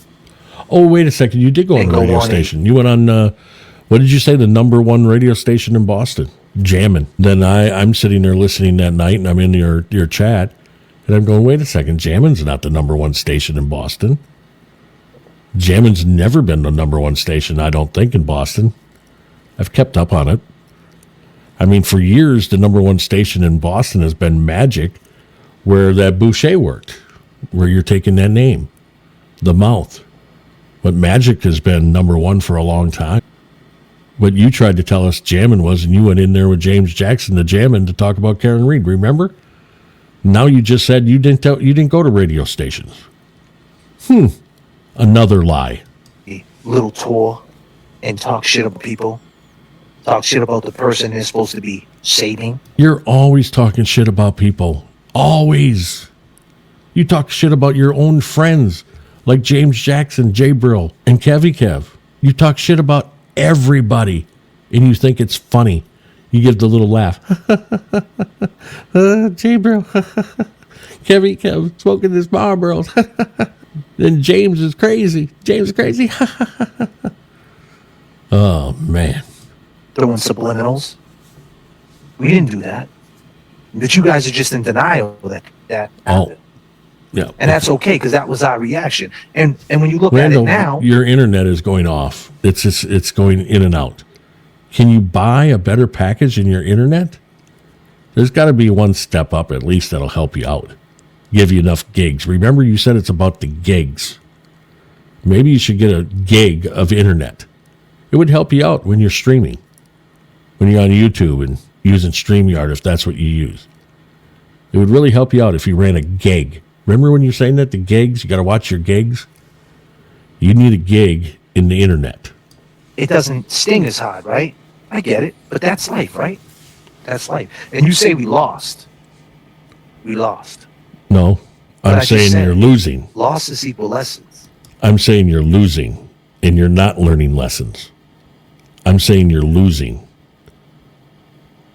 Oh, wait a second. You did go on And a go radio on station. You went on, what did you say, the number one radio station in Boston? Jamming. Then I'm sitting there listening that night, and I'm in your chat, and I'm going, wait a second. Jamming's not the number one station in Boston. Jamming's never been the number one station, I don't think, in Boston. I've kept up on it. I mean, for years, the number one station in Boston has been Magic, where that Boucher worked, where you're taking that name, The Mouth. But Magic has been number one for a long time. What you tried to tell us Jammin' was, and you went in there with James Jackson to Jammin' to talk about Karen Reed, remember? Now you just said you didn't go to radio stations. Another lie. A little tour and talk shit about people. Talk shit about the person they're supposed to be saving. You're always talking shit about people. Always. You talk shit about your own friends, like James Jackson, Jay Brill, and Kevy Kev. You talk shit about everybody, and you think it's funny. You give the little laugh. Jay Brill. Kevy Kev smoking this Marlboro. Then James is crazy. James is crazy. Oh, man. Throwing subliminals. We didn't do that. But you guys are just in denial that happened. Yeah. And that's okay, because that was our reaction. And when you look Randall, at it now, your internet is going off. It's going in and out. Can you buy a better package in your internet? There's got to be one step up at least that'll help you out. Give you enough gigs. Remember you said it's about the gigs. Maybe you should get a gig of internet. It would help you out when you're streaming. When you're on YouTube and using StreamYard, if that's what you use. It would really help you out if you ran a gig. Remember when you're saying that, the gigs? You got to watch your gigs? You need a gig in the internet. it doesn't sting as hard, right? I get it, but that's life, right? That's life. And you say we lost. We lost. No, But I'm I just saying said- you're losing. Losses equal lessons. I'm saying you're losing, and you're not learning lessons. I'm saying you're losing.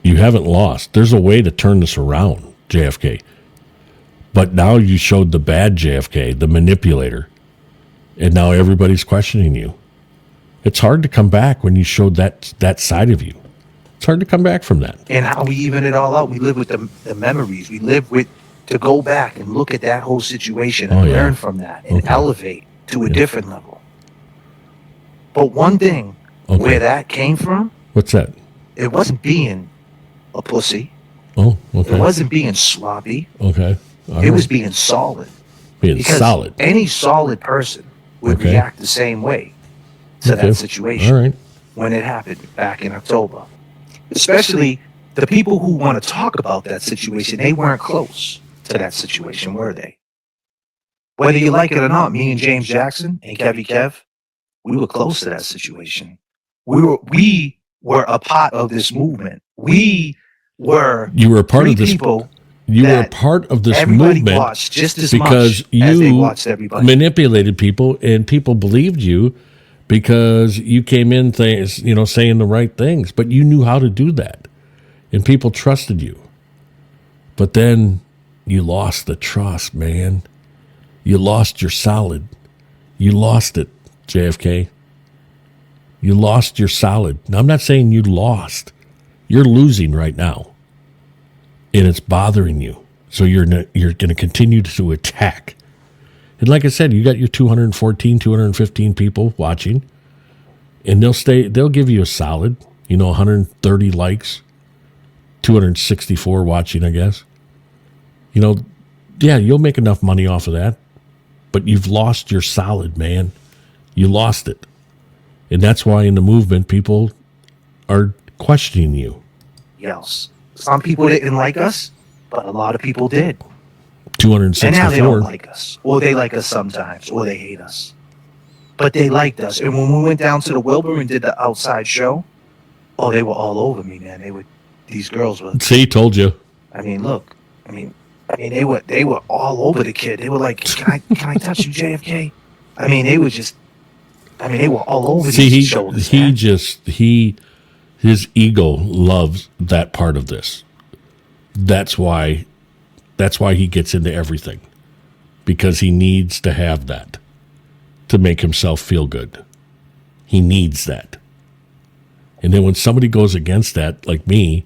You haven't lost. There's a way to turn this around, JFK. But now you showed the bad JFK, the manipulator, and now everybody's questioning you. It's hard to come back when you showed that side of you. It's hard to come back from that. And how we even it all out. We live with the memories. We live with to go back and look at that whole situation and Oh, yeah. learn from that and Okay. elevate to a Yeah. different level. But one thing Okay. where that came from, What's that? it wasn't being a pussy. Oh, okay. It wasn't being sloppy. Okay. All It right. was being solid. being Because solid. any solid person would Okay. react the same way to Okay. that situation All right. when it happened back in October. Especially the people who want to talk about that situation, they weren't close to that situation, were they? Whether you like it or not, me and James Jackson and Kevy Kev, we were close to that situation. We were a part of this movement. We were You were a part three of this. people You were a that part of this everybody movement watched just as because much as they you watched everybody. manipulated people, and people believed you because you came in saying the right things, but you knew how to do that, and people trusted you. But then you lost the trust, man. You lost your solid. You lost it, JFK. You lost your solid. Now, I'm not saying you lost. You're losing right now, and it's bothering you. So you're going to continue to attack. And like I said, you got your 214, 215 people watching, and they'll give you a solid, 130 likes, 264 watching, I guess. Yeah, you'll make enough money off of that, but you've lost your solid, man. You lost it. And that's why in the movement, people are questioning you. Yes. Some people didn't like us, but a lot of people did. 264. And now they don't like us. Or they like us sometimes, or they hate us. But they liked us. And when we went down to the Wilbur and did the outside show, they were all over me, man. These girls were. See, told you. I mean, look. I mean, they were all over the kid. They were like, can I touch you, JFK? I mean, they were just. They were all over these shoulders. His ego loves that part of this. That's why he gets into everything, because he needs to have that to make himself feel good. He needs that. And then when somebody goes against that, like me,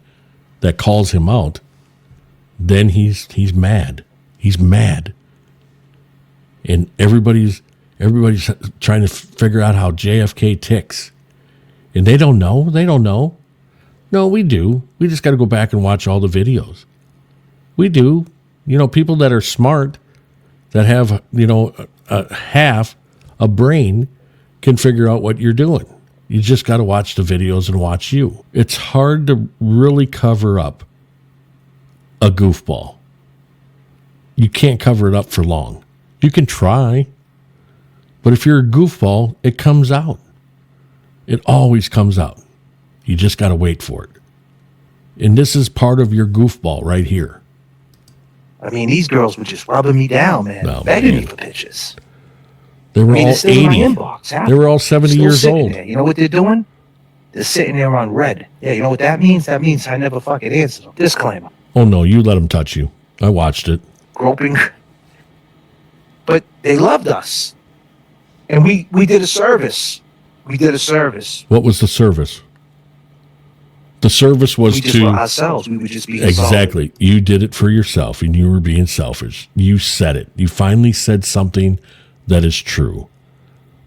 that calls him out, then he's mad. He's mad. And everybody's trying to figure out how JFK ticks. And they don't know. They don't know. No, we do. We just got to go back and watch all the videos. We do. People that are smart, that have, half a brain, can figure out what you're doing. You just got to watch the videos and watch you. It's hard to really cover up a goofball. You can't cover it up for long. You can try, but if you're a goofball, it comes out. It always comes out. You just got to wait for it. And this is part of your goofball right here. I mean, these girls were just rubbing me down, man. No, begging man. me for pictures. They were all it's still in 80. my inbox. Half They were all 70 still years sitting old. there. You know what they're doing? They're sitting there on red. Yeah, you know what that means? That means I never fucking answered them. Disclaimer. Oh, no, you let them touch you. I watched it. Groping. But they loved us. And we did a service. We did a service. What was the service? The service was We just were ourselves. We were just being Exactly. You did it for yourself, and you were being selfish. You said it. You finally said something that is true.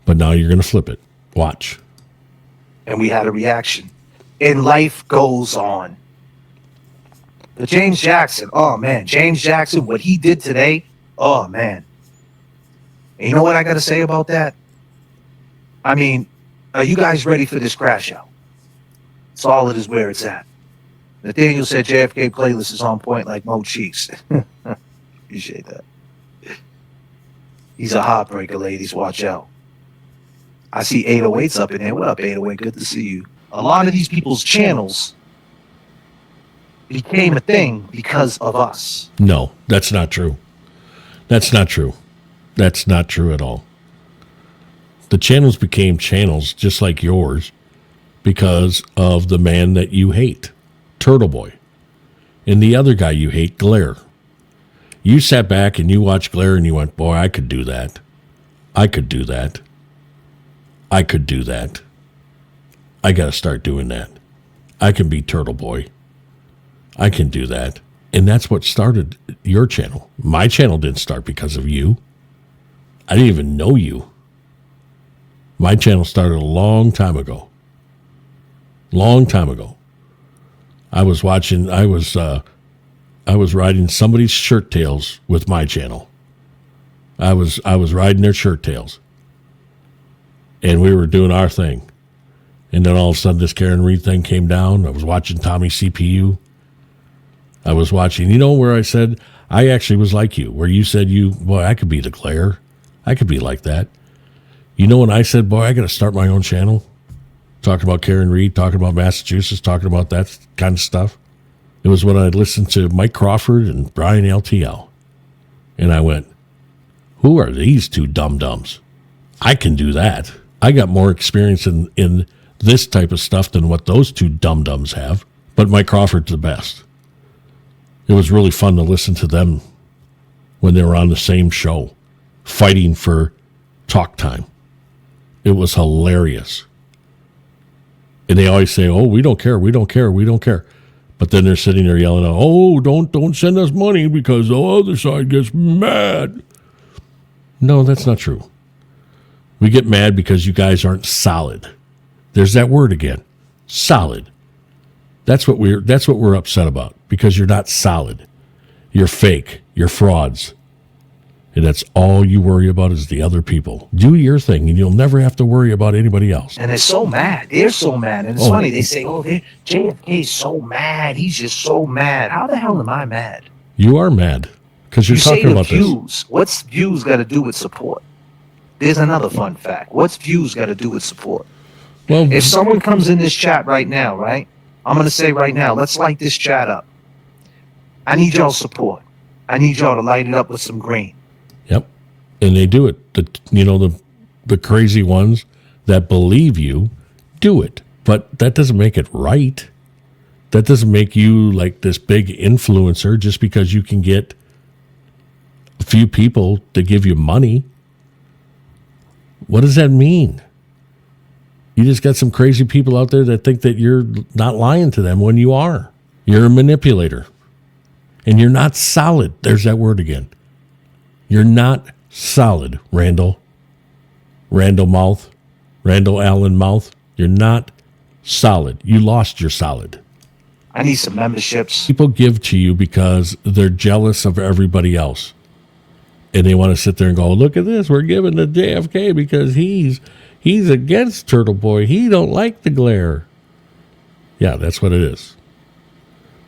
But now you're going to flip it. Watch. And we had a reaction. And life goes on. But James Jackson, oh man, James Jackson, what he did today, oh man. And you know what I got to say about that? I mean, are you guys ready for this crash out? Solid is where it's at. Nathaniel said JFK playlist is on point like Mo Cheeks. Appreciate that. He's a heartbreaker, ladies. Watch out. I see 808's up in there. What up, 808? Good to see you. A lot of these people's channels became a thing because of us. No, that's not true. That's not true. That's not true at all. The channels became channels just like yours because of the man that you hate, Turtle Boy, and the other guy you hate, Glare. You sat back and you watched Glare and you went, boy, I could do that. I could do that. I could do that. I got to start doing that. I can be Turtle Boy. I can do that. And that's what started your channel. My channel didn't start because of you. I didn't even know you. My channel started a long time ago. Long time ago. I was I was riding somebody's shirt tails with my channel. I was riding their shirt tails. And we were doing our thing. And then all of a sudden this Karen Reed thing came down. I was watching Tommy CPU. I was watching, where I said, I actually was like you, where you said boy, I could be the Claire. I could be like that. When I said, boy, I got to start my own channel, talking about Karen Reed, talking about Massachusetts, talking about that kind of stuff. It was when I listened to Mike Crawford and Brian LTL. And I went, who are these two dum-dums? I can do that. I got more experience in this type of stuff than what those two dum-dums have. But Mike Crawford's the best. It was really fun to listen to them when they were on the same show, fighting for talk time. It was hilarious. And they always say, oh, we don't care, we don't care, we don't care. But then they're sitting there yelling out, oh, don't send us money because the other side gets mad. No, that's not true. We get mad because you guys aren't solid. There's that word again, solid. That's what we're upset about, because you're not solid. You're fake. You're frauds. And that's all you worry about is the other people. Do your thing, and you'll never have to worry about anybody else. And they're so mad. They're so mad. And it's funny. They say, JFK's so mad. He's just so mad. How the hell am I mad? You are mad because you're talking about views. this. What's views got to do with support? There's another fun fact. What's views got to do with support? Well, if someone comes in this chat right now, right? I'm going to say right now, let's light this chat up. I need y'all support. I need y'all to light it up with some green. Yep. And they do it. The crazy ones that believe you do it. But that doesn't make it right. That doesn't make you like this big influencer just because you can get a few people to give you money. What does that mean? You just got some crazy people out there that think that you're not lying to them when you are. You're a manipulator. And you're not solid. There's that word again. You're not solid, Randall. Randall Mouth. Randall Allen Mouth. You're not solid. You lost your solid. I need some memberships. People give to you because they're jealous of everybody else. And they want to sit there and go, look at this. We're giving to JFK because he's against Turtle Boy. He don't like the glare. Yeah, that's what it is.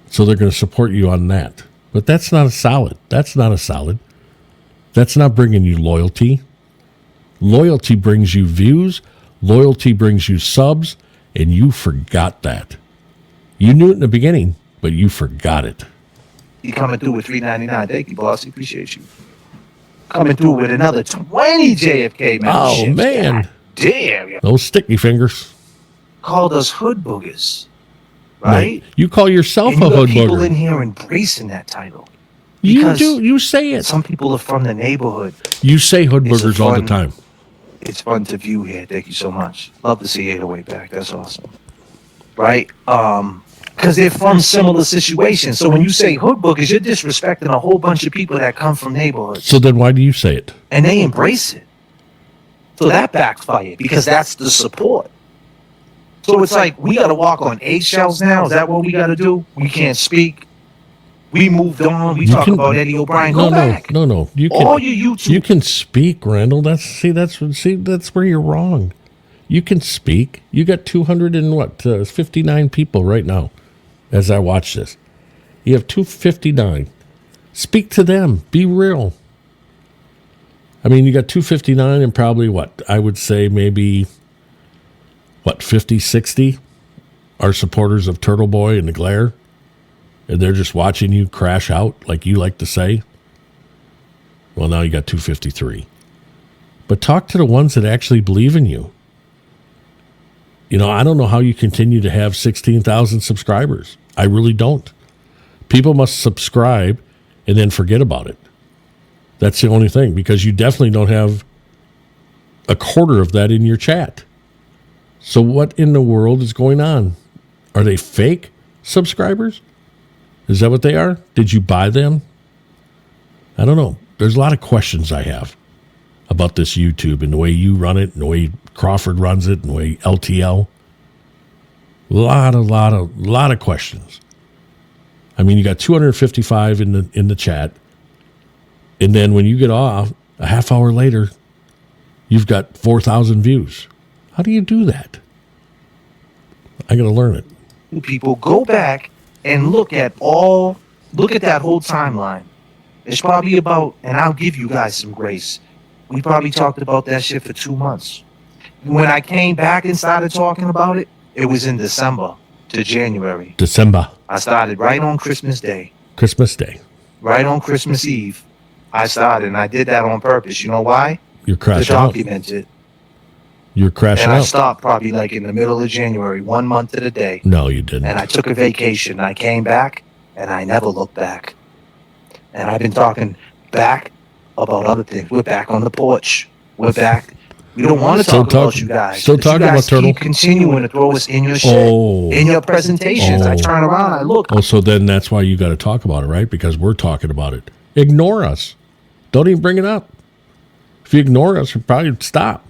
So they're going to support you on that. But that's not a solid. That's not a solid. That's not bringing you loyalty. Loyalty brings you views. Loyalty brings you subs. And you forgot that. You knew it in the beginning, but you forgot it. You coming through with $3.99. Thank you, boss. Appreciate you. Coming through with another 20 JFK memberships. Oh, man. God damn. Those sticky fingers. Called us hood boogers. Right? You call yourself and a hood people booger. In here embracing that title. You do. You say it. Some people are from the neighborhood. You say hood boogers all the time. It's fun to view here. Thank you so much. Love to see 808 back. That's awesome. Right? Because they're from similar situations. So when you say hood boogers, you're disrespecting a whole bunch of people that come from neighborhoods. So then why do you say it? And they embrace it. So that backfired because that's the support. So it's like we got to walk on eggshells now. Is that what we got to do? We can't speak. We moved on. We talk about Eddie O'Brien. Go back. No. You can, all your YouTube. You can speak, Randall. That's where you're wrong. You can speak. You got 259 people right now as I watch this. You have 259. Speak to them. Be real. I mean, you got 259 and probably I would say maybe 50, 60 are supporters of Turtle Boy and the Glare. And they're just watching you crash out, like you like to say. Well, now you got 253. But talk to the ones that actually believe in you. I don't know how you continue to have 16,000 subscribers. I really don't. People must subscribe and then forget about it. That's the only thing, because you definitely don't have a quarter of that in your chat. So what in the world is going on? Are they fake subscribers? Is that what they are? Did you buy them? I don't know. There's a lot of questions I have about this YouTube and the way you run it and the way Crawford runs it and the way LTL. A lot of questions. I mean, you got 255 in the chat, and then when you get off, a half hour later, you've got 4,000 views. How do you do that? I got to learn it. People go back and look at that whole timeline. It's probably about, and I'll give you guys some grace. We probably talked about that shit for 2 months. When I came back and started talking about it, it was in December to January. December. I started right on Christmas Day. Christmas Day. Right on Christmas Eve. I started, and I did that on purpose. You know why? You're To crashing out. document it. You're crashing And I out. stopped probably like in the middle of January, 1 month to the day. No, you didn't. And I took a vacation. I came back, and I never looked back. And I've been talking back about other things. We're back on the porch. We're back. We don't want to Still talk about talking- you guys. still But you talking about guys Turtle. keep continuing to throw us in your shit, in your presentations. I turn around, I look. Oh, so then that's why you got to talk about it, right? Because we're talking about it. Ignore us. Don't even bring it up. If you ignore us, we'd probably stop.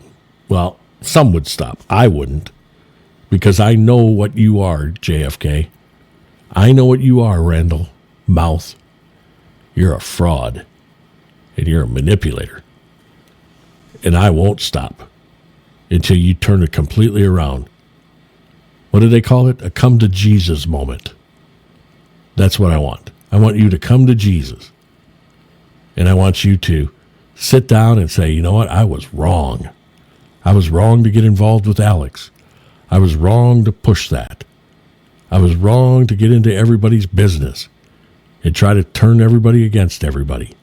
Well, some would stop. I wouldn't. Because I know what you are, JFK. I know what you are, Randall. Mouth. You're a fraud. And you're a manipulator. And I won't stop until you turn it completely around. What do they call it? A come to Jesus moment. That's what I want. I want you to come to Jesus. And I want you to sit down and say, you know what? I was wrong. I was wrong to get involved with Alex. I was wrong to push that. I was wrong to get into everybody's business and try to turn everybody against everybody.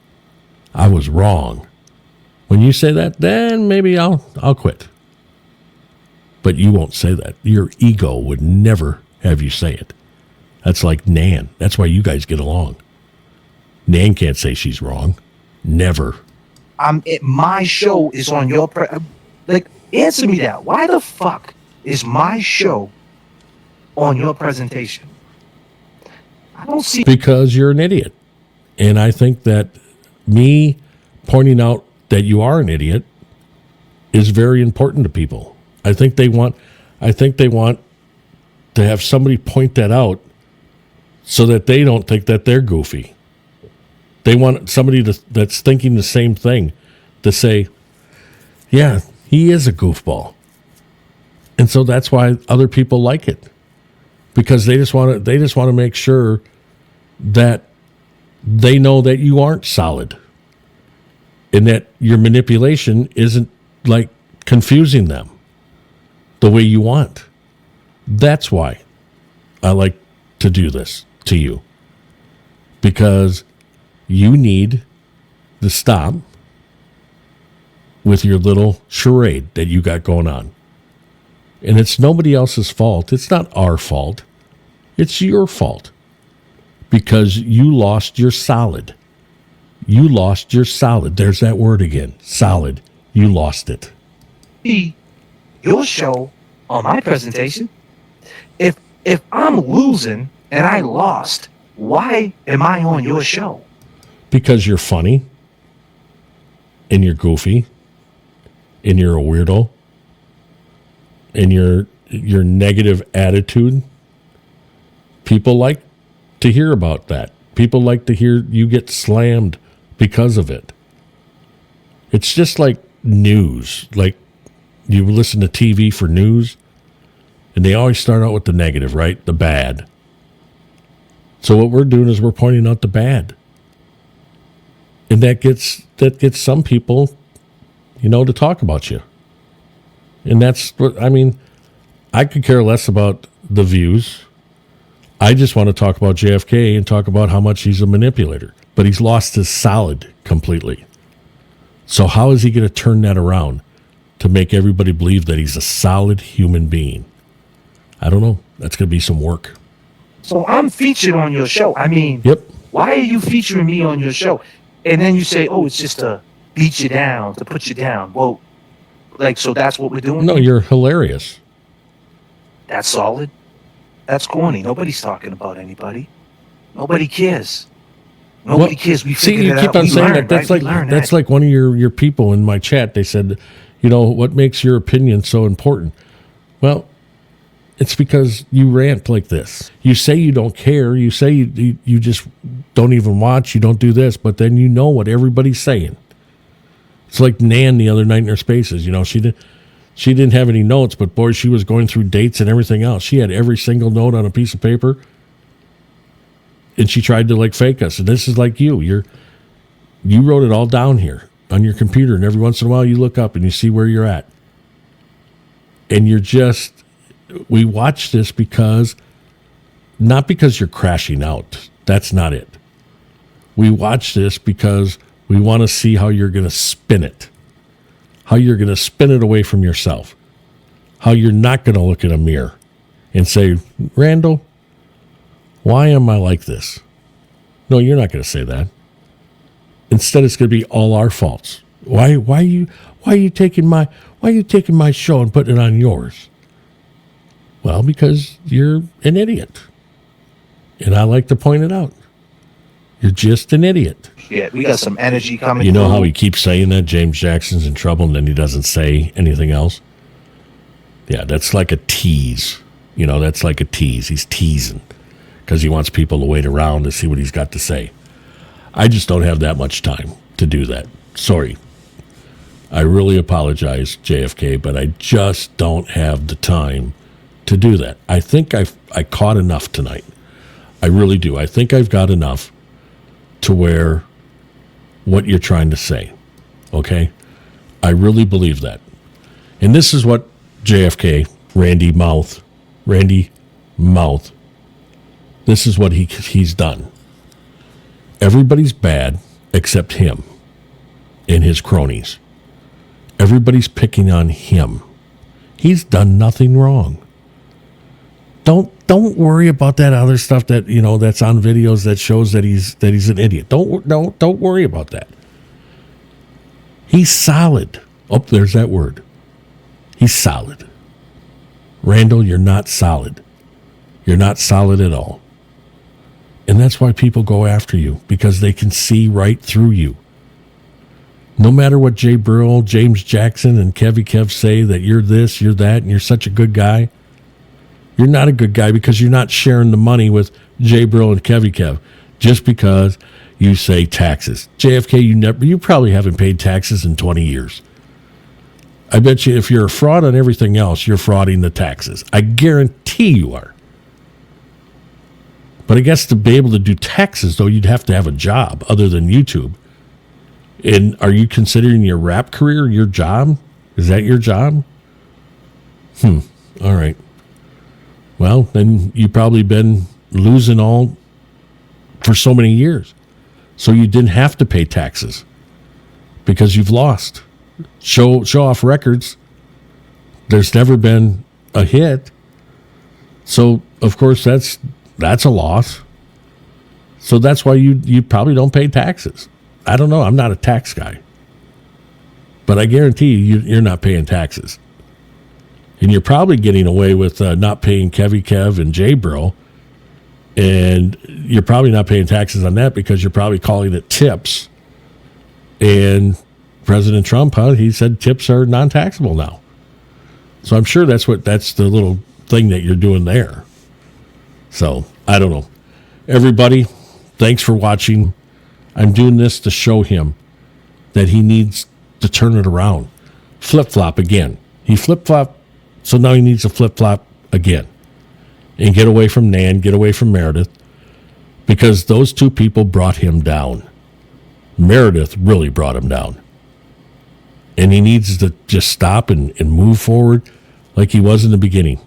I was wrong. When you say that, then maybe I'll quit. But you won't say that. Your ego would never have you say it. That's like Nan. That's why you guys get along. Nan can't say she's wrong. Never. My show is on your answer me that. Why the fuck is my show on your presentation? I don't see. Because you're an idiot. And I think that me pointing out that you are an idiot is very important to people. I think they want to have somebody point that out so that they don't think that they're goofy. They want somebody that's thinking the same thing to say, yeah, he is a goofball. And so that's why other people like it. Because they just want to make sure that they know that you aren't solid. And that your manipulation isn't like confusing them the way you want. That's why I like to do this to you. Because you need to stop with your little charade that you got going on. And it's nobody else's fault. It's not our fault. It's your fault. Because you lost your solid. You lost your solid. There's that word again. Solid. You lost it. Your show on my presentation. If I'm losing and I lost, why am I on your show? Because you're funny. And you're goofy. And you're a weirdo. And your negative attitude. People like to hear about that. People like to hear you get slammed because of it. It's just like news. Like you listen to TV for news, and they always start out with the negative, right? The bad. So what we're doing is we're pointing out the bad. And that gets some people, to talk about you. And that's what, I could care less about the views. I just want to talk about JFK and talk about how much he's a manipulator. But he's lost his solid completely. So how is he going to turn that around to make everybody believe that he's a solid human being? I don't know. That's going to be some work. So I'm featured on your show. Yep. Why are you featuring me on your show? And then you say, oh, it's just to beat you down, to put you down. Well, so that's what we're doing? No, you're hilarious. That's solid. That's corny. Nobody's talking about anybody. Nobody cares. Nobody cares. We see, figured you it keep out. on We saying learned, that. right? That's like one of your people in my chat. They said, what makes your opinion so important? Well, It's because you rant like this. You say you don't care. You say you just don't even watch. You don't do this. But then you know what everybody's saying. It's like Nan the other night in her Spaces. You know, she didn't have any notes, but boy, she was going through dates and everything else. She had every single note on a piece of paper, and she tried to like fake us. And this is like you. You wrote it all down here on your computer, and every once in a while you look up and you see where you're at. And we watch this not because you're crashing out. That's not it. We watch this because we want to see how you're going to spin it, how you're going to spin it away from yourself, how you're not going to look in a mirror and say, Randall, why am I like this? No, you're not going to say that. Instead, it's going to be all our faults. Why are you taking my show and putting it on yours? Well, because you're an idiot. And I like to point it out. You're just an idiot. Yeah, we got some energy coming. You know how he keeps saying that James Jackson's in trouble and then he doesn't say anything else? Yeah, that's like a tease. You know, that's like a tease. He's teasing because he wants people to wait around to see what he's got to say. I just don't have that much time to do that. Sorry. I really apologize, JFK, but I just don't have the time to do that. I think I caught enough tonight. I really do. I think I've got enough to where what you're trying to say, okay? I really believe that. And this is what JFK, Randy Mouth, this is what he's done. Everybody's bad except him and his cronies. Everybody's picking on him. He's done nothing wrong. Don't worry about that other stuff that, you know, that's on videos that shows that he's an idiot. Don't worry about that. He's solid. Oh, there's that word. He's solid. Randall, you're not solid. You're not solid at all. And that's why people go after you, because they can see right through you. No matter what Jay Burrell, James Jackson, and Kevy Kev say that you're this, you're that, and you're such a good guy, you're not a good guy because you're not sharing the money with Jay Burrell and Kevy Kev just because you say taxes. JFK, you probably haven't paid taxes in 20 years. I bet you if you're a fraud on everything else, you're frauding the taxes. I guarantee you are. But I guess to be able to do taxes, though, you'd have to have a job other than YouTube. And are you considering your rap career your job? Is that your job? All right. Well, then you've probably been losing all for so many years. So you didn't have to pay taxes because you've lost. Show off records. There's never been a hit. So, of course, that's a loss. So that's why you probably don't pay taxes. I don't know. I'm not a tax guy. But I guarantee you're not paying taxes. And you're probably getting away with not paying Kevy Kev and Jay Bro. And you're probably not paying taxes on that because you're probably calling it tips. And President Trump, he said tips are non-taxable now. So I'm sure that's the little thing that you're doing there. So I don't know. Everybody, thanks for watching. I'm doing this to show him that he needs to turn it around. Flip-flop again. He flip-flopped, so now he needs to flip-flop again. And get away from Nan, get away from Meredith, because those two people brought him down. Meredith really brought him down. And he needs to just stop and move forward like he was in the beginning.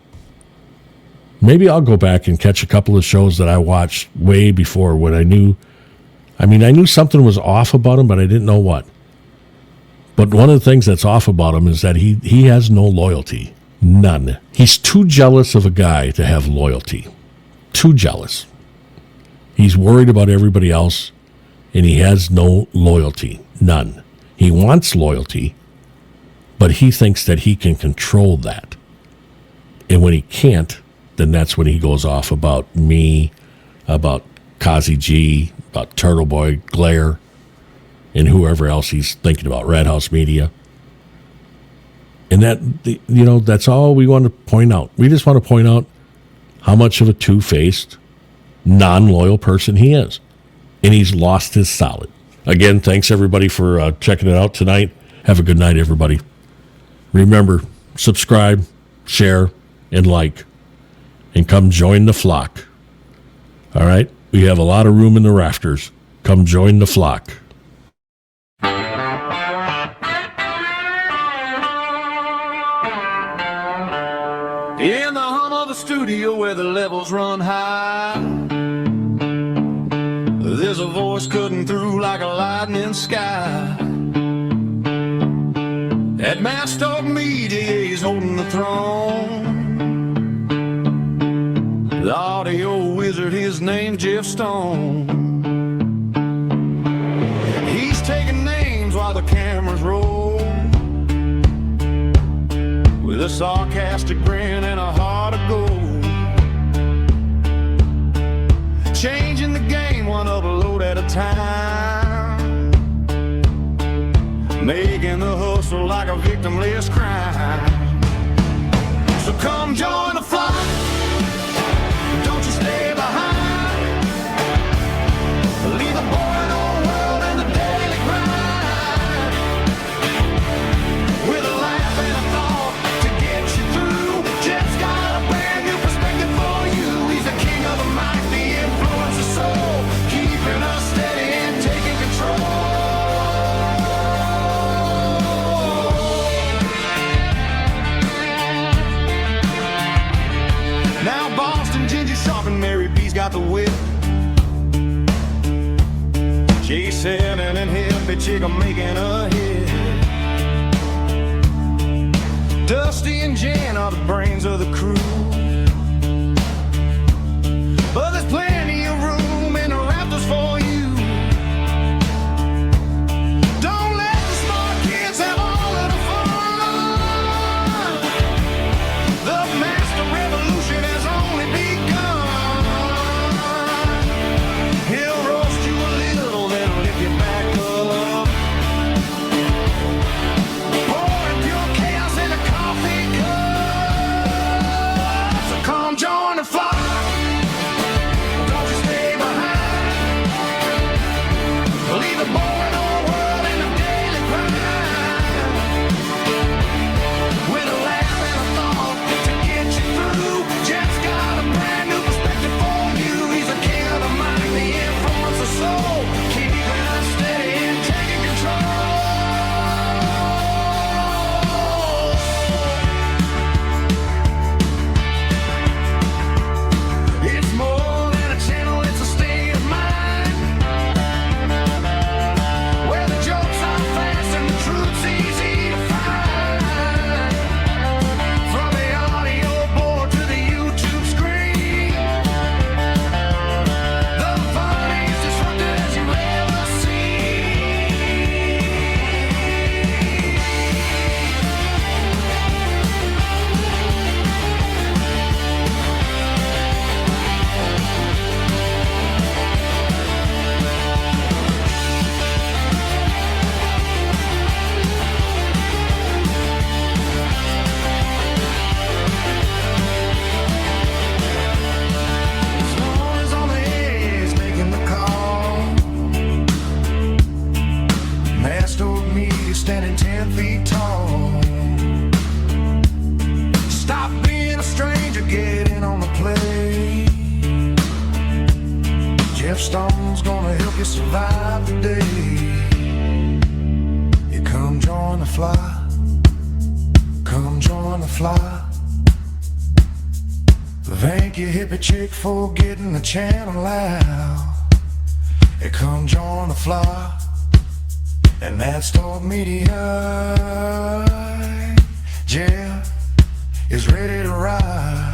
Maybe I'll go back and catch a couple of shows that I watched way before when I knew something was off about him, but I didn't know what. But one of the things that's off about him is that he has no loyalty. None. He's too jealous of a guy to have loyalty. Too jealous. He's worried about everybody else, and he has no loyalty. None. He wants loyalty, but he thinks that he can control that. And when he can't, then that's when he goes off about me, about Kazi G, about Turtle Boy, Glare, and whoever else he's thinking about, Red House Media. And that's all we want to point out. We just want to point out how much of a two-faced, non-loyal person he is. And he's lost his solid. Again, thanks everybody for checking it out tonight. Have a good night, everybody. Remember, subscribe, share, and like. And come join the flock. All right? We have a lot of room in the rafters. Come join the flock. In the hum of a studio where the levels run high, there's a voice cutting through like a lightning sky. At Master Media, he's holding the throne. The audio wizard, his name Jeff Stone. He's taking names while the cameras roll, with a sarcastic grin and a heart of gold. Changing the game one upload at a time, making the hustle like a victimless crime. So come join the flock. Don't you stay behind. Leave the boring old world in the daily grind, with a laugh and a thought to get you through. Jeff's got a brand new perspective for you. He's the king of the mic, the influence of soul, keeping us steady and taking control. Now Boston Ginger Sharp and Mary B's got the whip. J7 and Hippie Chick are making a hit. Dusty and Jan are the brains of the crew, but there's plenty of room in the rafters for you. Don't let the smart kids have all of the fun. The master revolution has only begun. He'll roast you a little, then lift you back up, pouring pure chaos in a coffee cup. So come join the flock. Don't you stay behind. Leave the boring old world in the daily grind, with a laugh and a thought to get you through. Jeff's got a brand new perspective for you. He's the king of the mic, the influence of soul, keeping us steady and taking control. It's more than a channel, it's a state of mind, where the jokes are fast and the truth's easy to find. From the audio board to the YouTube screen, the funniest disruptors you've ever seen. Someone's on the edge making the call. Master Media standing 10 feet tall. Stop being a stranger, get in on the play. Jeff Stone's gonna help you survive the day. You come join the flock. Come join the flock. Thank you, Hippie Chick, for getting the channel out. Hey, come join the flock. And that's Talk Media. Jeff is ready to ride.